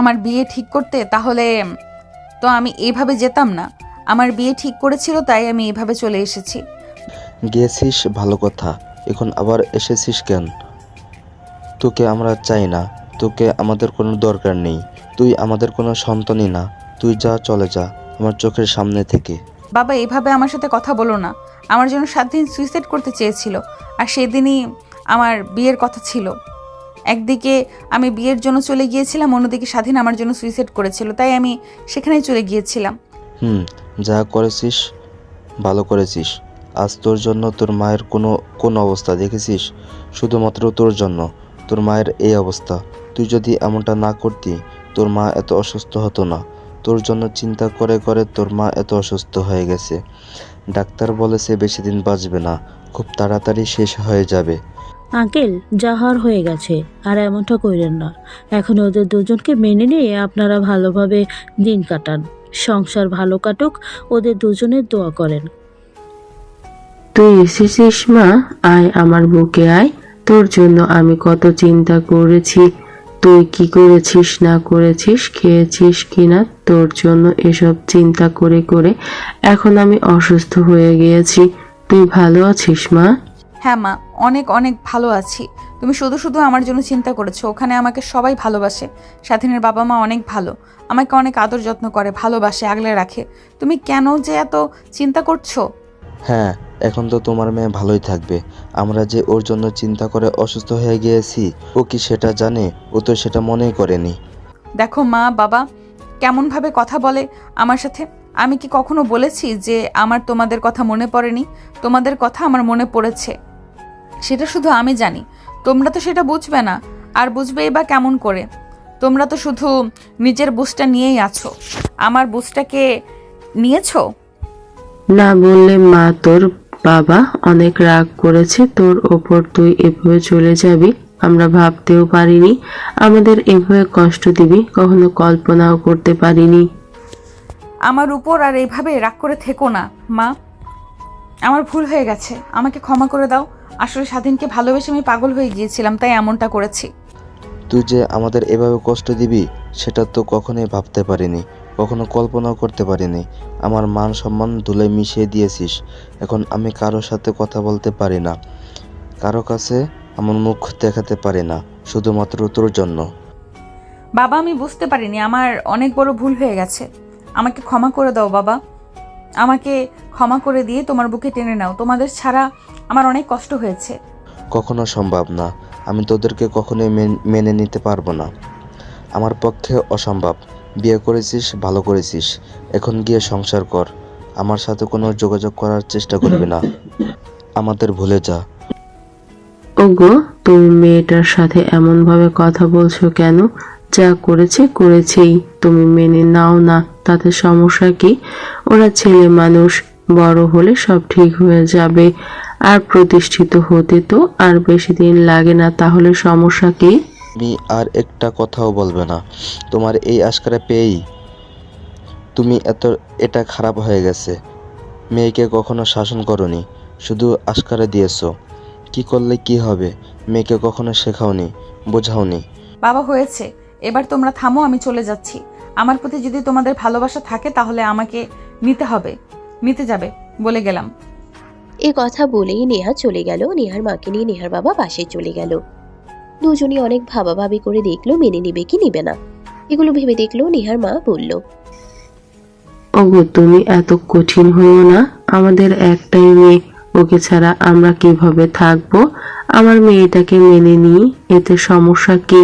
আমার বিয়ে ঠিক করতে তাহলে তো আমি এইভাবে যেতাম না। আমার বিয়ে ঠিক করেছিল তাই আমি এইভাবে চলে এসেছি। গিয়েছিস ভালো কথা, এখন আবার এসেছিস কেন? তোকে আমরা চাই না, তোকে আমাদের কোনো দরকার নেই। তুই আমাদের কোনো সন্তানই না। তুই যা, চলে যা আমার চোখের সামনে থেকে। বাবা, এইভাবে আমার সাথে কথা বলো না। আমার জন্য 7 দিন সুইসাইড করতে চেয়েছিল, আর সেদিনই আমার বিয়ের কথা ছিল। একদিকে আমি বিয়ের জন্য চলে গিয়েছিলাম, অন্যদিকে স্বাধীন আমার জন্য সুইসাইড করেছিল, তাই আমি সেখানেই চলে গিয়েছিলাম। যা করেছিস ভালো করেছিস। আজ তোর জন্য তোর মায়ের কোন অবস্থা দেখেছিস? শুধুমাত্র তোর জন্য তোর মায়ের এই অবস্থা। তুই যদি এমনটা না করতি তোর মা এত অসুস্থ হতো না। তোর জন্য চিন্তা করে করে তোর মা এত অসুস্থ হয়ে গেছে। ডাক্তার বলেছে বেশি দিন বাঁচবে না, খুব তাড়াতাড়ি শেষ হয়ে যাবে। আঙ্কেল, যা হওয়ার হয়ে গেছে, আর এমনটা কইরেন না। এখন ওদের দুজনকে মেনে নিয়ে আপনারা ভালোভাবে দিন কাটান। সংসার ভালো কাটুক, ওদের দুজনের দোয়া করেন। তুই এসেছিস মা, আয় আমার বুকে আয়। তোর জন্য আমি কত চিন্তা করেছি। তুই কি করেছিস না করেছিস, খেয়েছিস কিনা, তোর জন্য এসব চিন্তা করে করে এখন আমি অসুস্থ হয়ে গিয়েছি। তুই ভালো আছিস মা? হ্যাঁ মা, অনেক অনেক ভালো আছি। তুমি শুধু শুধু আমার জন্য চিন্তা করেছো। ওখানে আমাকে সবাই ভালোবাসে। স্বাধীনের বাবা মা অনেক ভালো, আমাকে অনেক আদর যত্ন করে, ভালোবাসে, আগলে রাখে। তুমি কেন যে এত চিন্তা করছো? হ্যাঁ, এখন তো তোমার মেয়ে ভালোই থাকবে। আমরা যে ওর জন্য চিন্তা করে অসুস্থ হয়ে গিয়েছি, ও কি সেটা জানে? ও তো সেটা মনেই করেনি। দেখো মা, বাবা কেমনভাবে কথা বলে আমার সাথে। আমি কি কখনো বলেছি যে আমার তোমাদের কথা মনে পড়েনি? তোমাদের কথা আমার মনে পড়েছে, সেটা শুধু আমি জানি। তোমরা তো সেটা বুঝবে না, আর বুঝবেই বা কেমন করে? তোমরা তো শুধু নিজের বুঝটা নিয়েই আছো। আমার বুঝটাকে নিয়েছো? না বললে মা, তোর বাবা অনেক রাগ করেছে তোর ওপর। তুই এভাবে চলে যাবি আমরা ভাবতেও পারিনি। আমাদের এভাবে কষ্ট দিবি কখনো কল্পনাও করতে পারিনি। আমার উপর আর এইভাবে রাগ করে থেকো না মা। আমার ভুল হয়ে গেছে, আমাকে ক্ষমা করে দাও। আসলে স্বাধীনকে ভালোবেসে আমি পাগল হয়ে গিয়েছিলাম, তাই এমনটা করেছি। তুই যে আমাদের এভাবে কষ্ট দিবি সেটা তো কখনোই ভাবতে পারিনি, কখনো কল্পনাও করতে পারিনি। আমার মান সম্মান ধুলোয় মিশিয়ে দিয়েছিস। এখন আমি কারোর সাথে কথা বলতে পারি না, কারো কাছে আমার মুখ দেখাতে পারি না, শুধুমাত্র তোর জন্য। বাবা, আমি বুঝতে পারিনি, আমার অনেক বড় ভুল হয়ে গেছে। আমাকে ক্ষমা করে দাও বাবা। আমাকে ক্ষমা করে দিয়ে তোমার বুকে টেনে নাও। তোমাদের ছাড়া আমার অনেক কষ্ট হয়েছে। কখনো সম্ভব না। আমি তোদেরকে কখনোই মেনে নিতে পারবো না। আমার পক্ষে অসম্ভব। বিয়ে করেছিস, ভালো করেছিস। এখন গিয়ে সংসার কর। আমার সাথে কোনো যোগাযোগ করার চেষ্টা করবি না। আমাদের ভুলে যা। ওগো, তুমি মেয়েটার সাথে এমন ভাবে কথা বলছো কেন? যা করেছে করেছেই, তুমি মেনে নাও না, তাতে সমস্যা কি? ওরা ছেলে মানুষ, বড় হলে সব ঠিক হয়ে যাবে। আর প্রতিষ্ঠিত হতে তো আর বেশি দিন লাগে না, তাহলে সমস্যা কি? তুমি আর একটা কথাও বলবে না। তোমার এই আশকারা পেয়েই তুমি এটা খারাপ হয়ে গেছে। মেয়েকে কখনো শাসন করনি, শুধু আশকারা দিয়েছো। কি করলে কি হবে মেয়েকে কখনো শেখাওনি, বোঝাওনি। বাবা, হয়েছে, এবার তোমরা থামো, আমি চলে যাচ্ছি। আমার প্রতি যদি তোমাদের ভালোবাসা থাকে তাহলে আমাকে নিতে যাবে বলে গেলাম। এ কথা বলেই নেহা চলে গেল। নেহার মাকে নিয়ে নেহার বাবা বাসায় চলে গেল। দুজনই অনেক ভাবাভাবি করে দেখলো মেনে নিবে কি নিবে না। এগুলো ভেবে দেখলো নেহার মা বলল, ওগো তুমি এত কঠিন হইও না, আমাদের একটাই মেয়ে, ওকে ছাড়া আমরা কিভাবে থাকবো? আমার মেয়েটাকে মেনে নিই, এতে সমস্যা কি?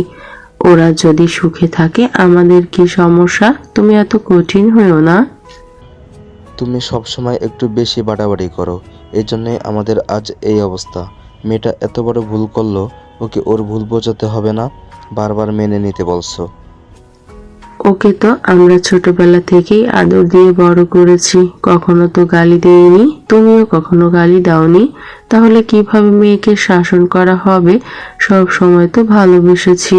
ওরা যদি সুখে থাকে আমাদের কি সমস্যা? তুমি এত কঠিন হইও না। তুমি সবসময় একটু বেশি বাড়াবাড়ি করো, এই জন্যই আমাদের আজ এই অবস্থা। মেয়েটা এত বড় ভুল করলো, ওকে ওর ভুল বোঝাতে হবে না? বারবার মেনে নিতে বলছো। ওকে তো আমরা ছোটবেলা থেকেই আদর দিয়ে বড় করেছি, কখনো তো গালি দেইনি, তুমিও কখনো গালি দাওনি, তাহলে কিভাবে মেয়েকে শাসন করা হবে? সব সময় তো ভালোবেসেছি।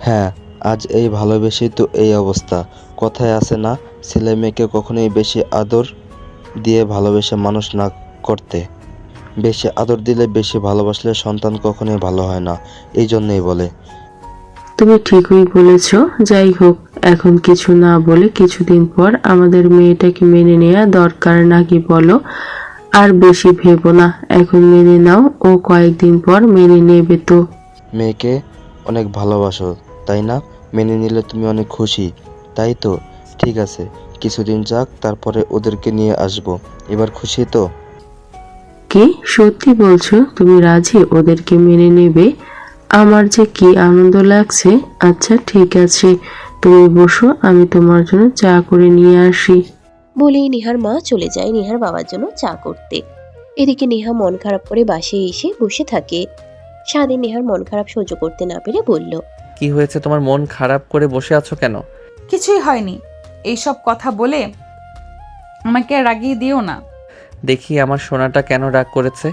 হ্যাঁ, আজ এই ভালোবেসে তো এই অবস্থা। কথায় আছে না, ছেলে মেয়েকে কখনোই বেশি আদর দিয়ে ভালোবেসে মানুষ না করতে। বেশি আদর দিলে, বেশি ভালোবাসলে সন্তান কখনোই ভালো হয় না, এই জন্যই বলে। তুমি ঠিকই বলেছ। যাই হোক, এখন কিছু না বলে কিছুদিন পর আমাদের মেয়েটাকে মেনে নেওয়া দরকার নাকি বলো? আর বেশি ভেবো না, এখন মেনে নাও, ও কয়েকদিন পর মেনে নেবে তো। মেয়েকে অনেক ভালোবাসো তাই না? মেনে নিলে তুমি অনেক খুশি, তাই তো? ঠিক আছে, কিছুদিন যাক, তারপরে ওদেরকে নিয়ে আসবো। এবার খুশি তো? কি সত্যি বলছো? তুমি রাজি ওদেরকে মেনে নেবে? আমার যে কি আনন্দ লাগছে। আচ্ছা ঠিক আছে, তুমি বসো, আমি তোমার জন্য চা করে নিয়ে আসি। বলেই নেহার মা চলে যায় নেহার বাবার জন্য চা করতে। এদিকে নেহা মন খারাপ করে বাসায় এসে বসে থাকে। স্বাধীন নেহার মন খারাপ সহ্য করতে না পেরে বলল, কি হয়েছে, তোমার মন খারাপ করে বসে আছো কেন? কিছুই হয়নি, এইসব কথা বলে আমাকে আর রাগিয়ে দিও না। দেখি আমার সোনাটা কেন রাগ করেছে।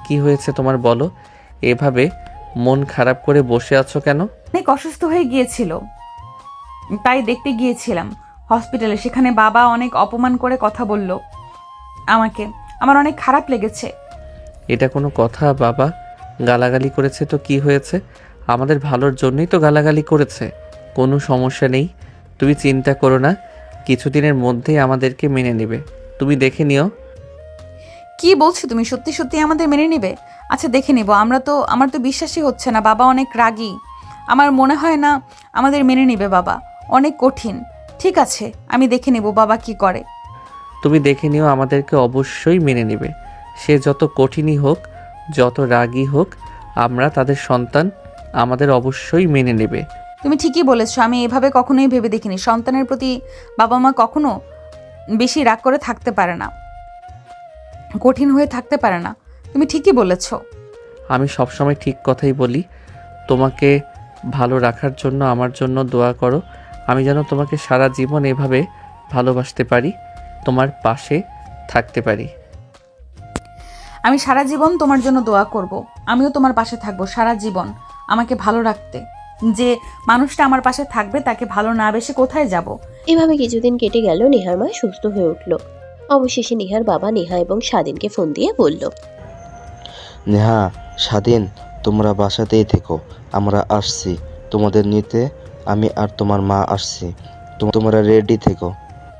কি হয়েছে তোমার বলো, এভাবে মন খারাপ করে বসে আছো কেন? অনেক অসুস্থ হয়ে গিয়েছিল, তাই দেখতে গিয়েছিলাম হসপিটালে। সেখানে বাবা অনেক অপমান করে কথা বলল আমাকে, আমার অনেক খারাপ লেগেছে। এটা কোনো কথা? বাবা গালাগালি করেছে তো কি হয়েছে? আমাদের ভালোর জন্যই তো গালাগালি করেছে, কোনো সমস্যা নেই, তুমি চিন্তা করো না, কিছুদিনের মধ্যেই আমাদেরকে মেনে নেবে, তুমি দেখে নিও। কি বলছো তুমি? সত্যি সত্যি আমাদের মেনে নেবে? আচ্ছা দেখে নেব। আমার তো বিশ্বাসই হচ্ছে না, বাবা অনেক রাগী, আমার মনে হয় না আমাদের মেনে নেবে, বাবা অনেক কঠিন। ঠিক আছে, আমি দেখে নেব বাবা কি করে। তুমি দেখে নিও, আমাদেরকে অবশ্যই মেনে নেবে, সে যত কঠিনই হোক, যত রাগী হোক, আমরা তাদের সন্তান, আমাদের অবশ্যই মেনে নেবে। তুমি ঠিকই বলেছো, আমি এভাবে কখনোই ভেবে দেখিনি। সন্তানের প্রতি বাবা মা কখনো বেশি রাগ করে থাকতে পারে না, কঠিন হয়ে থাকতে পারে না। তুমি ঠিকই বলেছো। আমি সবসময় ঠিক কথাই বলি, তোমাকে ভালো রাখার জন্য আমার জন্য দোয়া করো, আমি যেন তোমাকে সারা জীবন এভাবে ভালোবাসতে পারি, তোমার পাশে থাকতে পারি। আমি সারা জীবন তোমার জন্য দোয়া করব, আমিও তোমার পাশে থাকবো সারা জীবন আমাকে ভালো রাখতে। যে মানুষটা আমার পাশে থাকবে তাকে ভালো না বেশে কোথায় যাব? এভাবে কিছুদিন কেটে গেল। নেহার মা সুস্থ হয়ে উঠল। অবশেষে নেহার বাবা নেহা এবং স্বাধীনকে ফোন দিয়ে বলল, নেহা, স্বাধীন, তোমরা বাসাতেই থেকো, আমরা আসছি তোমাদের নিতে। আমি আর তোমার মা আসছি, তোমরা রেডি থেকো।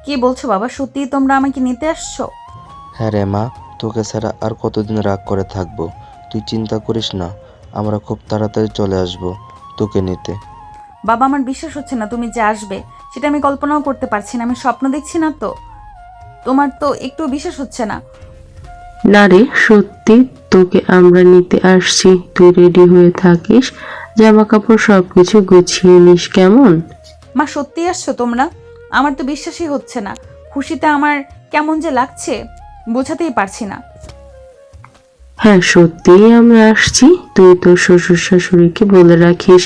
কি বলছো বাবা, সত্যি তোমরা আমাকে নিতে আসছো? হ্যাঁ রে মা, তোকে ছাড়া আর কতদিন রাগ করে থাকবো? তুই চিন্তা করিস না, আমরা খুব তাড়াতাড়ি চলে আসবো তোকে নিতে। বাবা আমার বিশ্বাস হচ্ছে না তুমি যে আসবে, সেটা আমি কল্পনাও করতে পারছি না, আমি স্বপ্ন দেখছি না তো? তোমার তো একটু বিশ্বাস হচ্ছে না? না রে, সত্যি তোকে আমরা নিতে আসছি, তুই রেডি হয়ে থাকিস, জামা কাপড় সবকিছু গুছিয়ে নিস, কেমন? মা সত্যি আসছো তোমরা? আমার তো বিশ্বাসই হচ্ছে না, খুশিতে আমার কেমন যে লাগছে বোঝাতেই পারছি না। হ্যাঁ সত্যিই আমরা আসছি, তুই তোর শ্বশুর শাশুড়িকে বলে রাখিস,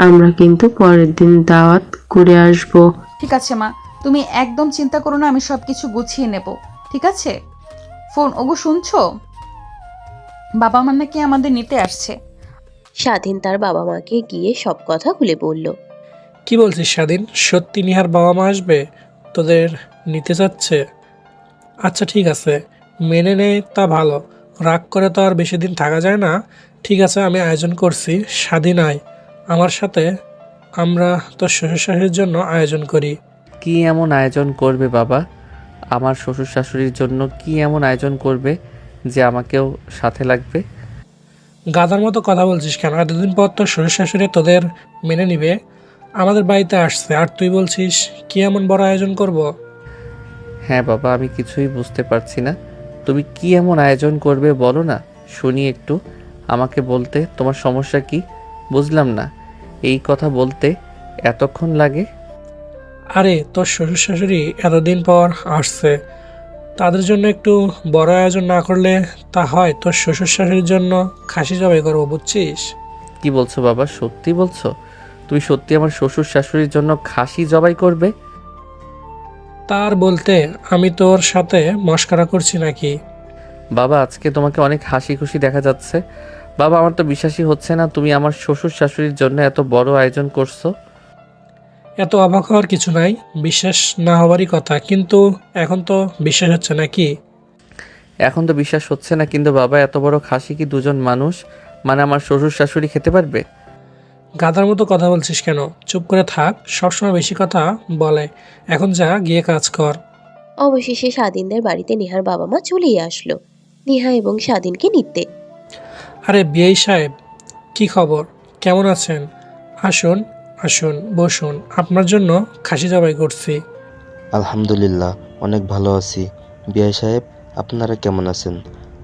আমরা কিন্তু পরের দিন দাওয়াত করে আসব। ঠিক আছে মা, তুমি একদম চিন্তা করো না, আমি সবকিছু গুছিয়ে নেব, ঠিক আছে? ফোন, ওগো শুনছো? বাবা মা নাকি আমাদের নিতে আসছে। স্বাধীন তার বাবা মাকে গিয়ে সব কথা খুলে বলল। কি বলছিস স্বাধীন? সত্যি নিহার বাবা মা আসবে, তোদের নিতে যাচ্ছে? আচ্ছা ঠিক আছে, মেনে নে, তা ভালো, রাগ করে তো আর বেশি দিন থাকা যায় না। ঠিক আছে, আমি আয়োজন করছি, স্বাধীন আয় আমার সাথে, আমরা তোর শ্বশুর শাশুড়ির জন্য আয়োজন করি। কি এমন আয়োজন করবে বাবা? আমার শ্বশুর শাশুড়ির জন্য কি এমন আয়োজন করবে যে আমাকেও সাথে লাগবে? গাধার মতো কথা বলছিস কেন? এতদিন পর তোর শ্বশুর শাশুড়ি তোদের মেনে নিবে, আমাদের বাড়িতে আসছে আর তুই বলছিস কি এমন বড় আয়োজন করব? হ্যাঁ বাবা, আমি কিছুই বুঝতে পারছি না। তুমি কি এমন আয়োজন করবে বলো না, শুনি একটু। আমাকে বলতে তোমার সমস্যা কি? বুঝলাম না, এই কথা বলতে এতক্ষণ লাগে? আরে তোর শ্বশুর শাশুড়ি এতদিন পর আসছে, তাদের জন্য একটু বড় আয়োজন না করলে তা হয় তোর শ্বশুর শাশুড়ির জন্য খাসি জবাই করবো, বুঝছিস? কি বলছো বাবা, সত্যি বলছো? তুমি সত্যি আমার শ্বশুর শাশুড়ির জন্য খাসি জবাই করবে? তার বলতে আমি তোর সাথে মশকরা করছি নাকি? বাবা, আজকে তোমাকে অনেক হাসি খুশি দেখা যাচ্ছে। বাবা, আমার তো বিশ্বাসই হচ্ছে না তুমি আমার শ্বশুর শাশুড়ির জন্য এত বড় আয়োজন করছো। এত অবাক হওয়ার কিছু নাই, বিশ্বাস না হওয়ারই কথা, কিন্তু এখন তো বিশ্বাস হচ্ছে নাকি? এখন তো বিশ্বাস হচ্ছে না, কিন্তু বাবা এত বড় খাসি কি দুজন মানুষ মানে আমার শ্বশুর শাশুড়ি খেতে পারবে? গাধার মতো কথা বলছিস কেন? চুপ করে থাক, সবসময় বেশি কথা বলে। এখন যা গিয়ে কাজ কর। অবশেষে স্বাধীনদের বাড়িতে নেহার বাবা মা চলেই আসলো নেহা এবং স্বাধীনকে নিতে। আরে বিআই সাহেব, কি খবর? কেমন আছেন? আসুন আসুন, বসুন, আপনার জন্য খাসি জবাই করছি। আলহামদুলিল্লাহ, অনেক ভালো আছি। বিআই সাহেব, আপনারা কেমন আছেন?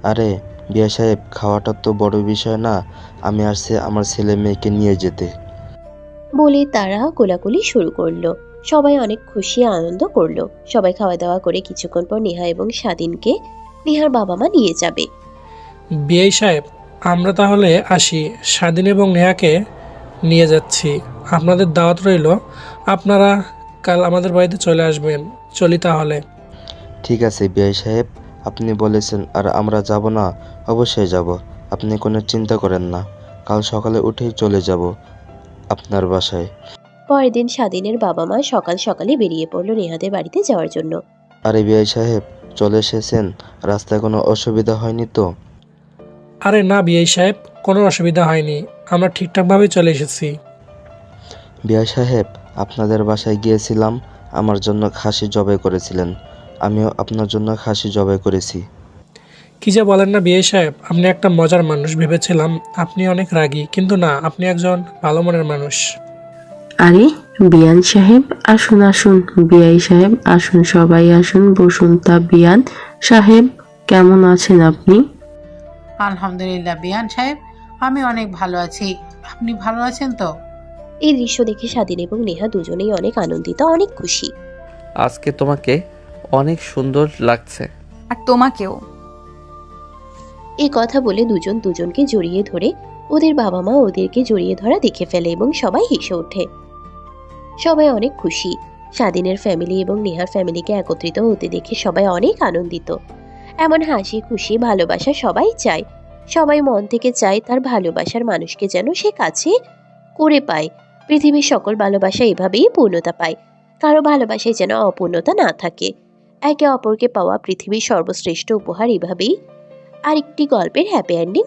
আরে বিআই সাহেব, খাওয়াটা তো বড় বিষয় না, আমি আসছি আমার ছেলে মেয়েকে নিয়ে যেতে। বলে তারা কোলাকুলি শুরু করলো। সবাই অনেক খুশি আনন্দ করলো। সবাই খাওয়া দাওয়া করে কিছুক্ষণ পর নেহা এবং স্বাধীনকে নেহার বাবা মা নিয়ে যাবে। বিআই সাহেব, আমরা তাহলে আসি, স্বাধীন এবং নেহাকে নিয়ে যাচ্ছি। আপনাদের দাওয়াত রইল, আপনারা কাল আমাদের বাড়িতে চলে আসবেন। চলি তাহলে। ঠিক আছে বিআই সাহেব, আপনি বলেছেন আর আমরা যাব না? অবশ্যই যাব, আপনি কোনো চিন্তা করেন না। কাল সকালে উঠেই চলে যাব আপনার বাসায়। পরের দিন স্বাধীনের বাবা মা সকাল সকালে বেরিয়ে পড়লো নেহাদের বাড়িতে যাওয়ার জন্য। আরে বিআই সাহেব, চলে এসেছেন? রাস্তায় কোনো অসুবিধা হয়নি তো? আরে না বিআই সাহেব, কোনো অসুবিধা হয়নি, আমরা ঠিকঠাকভাবে চলে এসেছি। বিআই সাহেব, আপনাদের বাসায় গিয়েছিলাম, আমার জন্য খাসি জবাই করেছিলেন, আমিও আপনার জন্য খাসি জবাই করেছি। কি যে বলেন না বিআই সাহেব, আপনি একটা মজার মানুষ ভেবেছিলাম আপনি অনেক রাগী, কিন্তু না, আপনি একজন ভালো মনের মানুষ। আরে বিয়ান সাহেব, আসুন আসুন। বিআই সাহেব আসুন, সবাই আসুন, বসুন। তা বিয়ান সাহেব, কেমন আছেন আপনি? আলহামদুলিল্লাহ বিয়ান সাহেব, আমি অনেক ভালো আছি। আপনি ভালো আছেন তো? এই দৃশ্য দেখে স্বাধীন এবং নেহা দুজনেই অনেক আনন্দিত, অনেক খুশি। আজকে তোমাকে অনেক সুন্দর লাগছে। আর তোমাকেও। এই কথা বলে দুজন দুজনকে জড়িয়ে ধরে ওদের বাবা মা ওদেরকে জড়িয়ে ধরা দেখে ফেলে এবং সবাই হেসে ওঠে। সবাই অনেক খুশি। স্বাধীনের ফ্যামিলি এবং নেহার ফ্যামিলিকে একত্রিত হতে দেখে সবাই অনেক আনন্দিত। এমন হাসি খুশি ভালোবাসা সবাই চায়। সবাই মন থেকে চায় তার ভালোবাসার মানুষকে যেন সে কাছে করে পায়। পৃথিবীর সকল ভালোবাসা এভাবেই পূর্ণতা পায়। কারো ভালোবাসায় যেন অপূর্ণতা না থাকে। একে অপরকে পাওয়া পৃথিবীর সর্বশ্রেষ্ঠ উপহার। এভাবেই আরেকটি গল্পের হ্যাপি এন্ডিং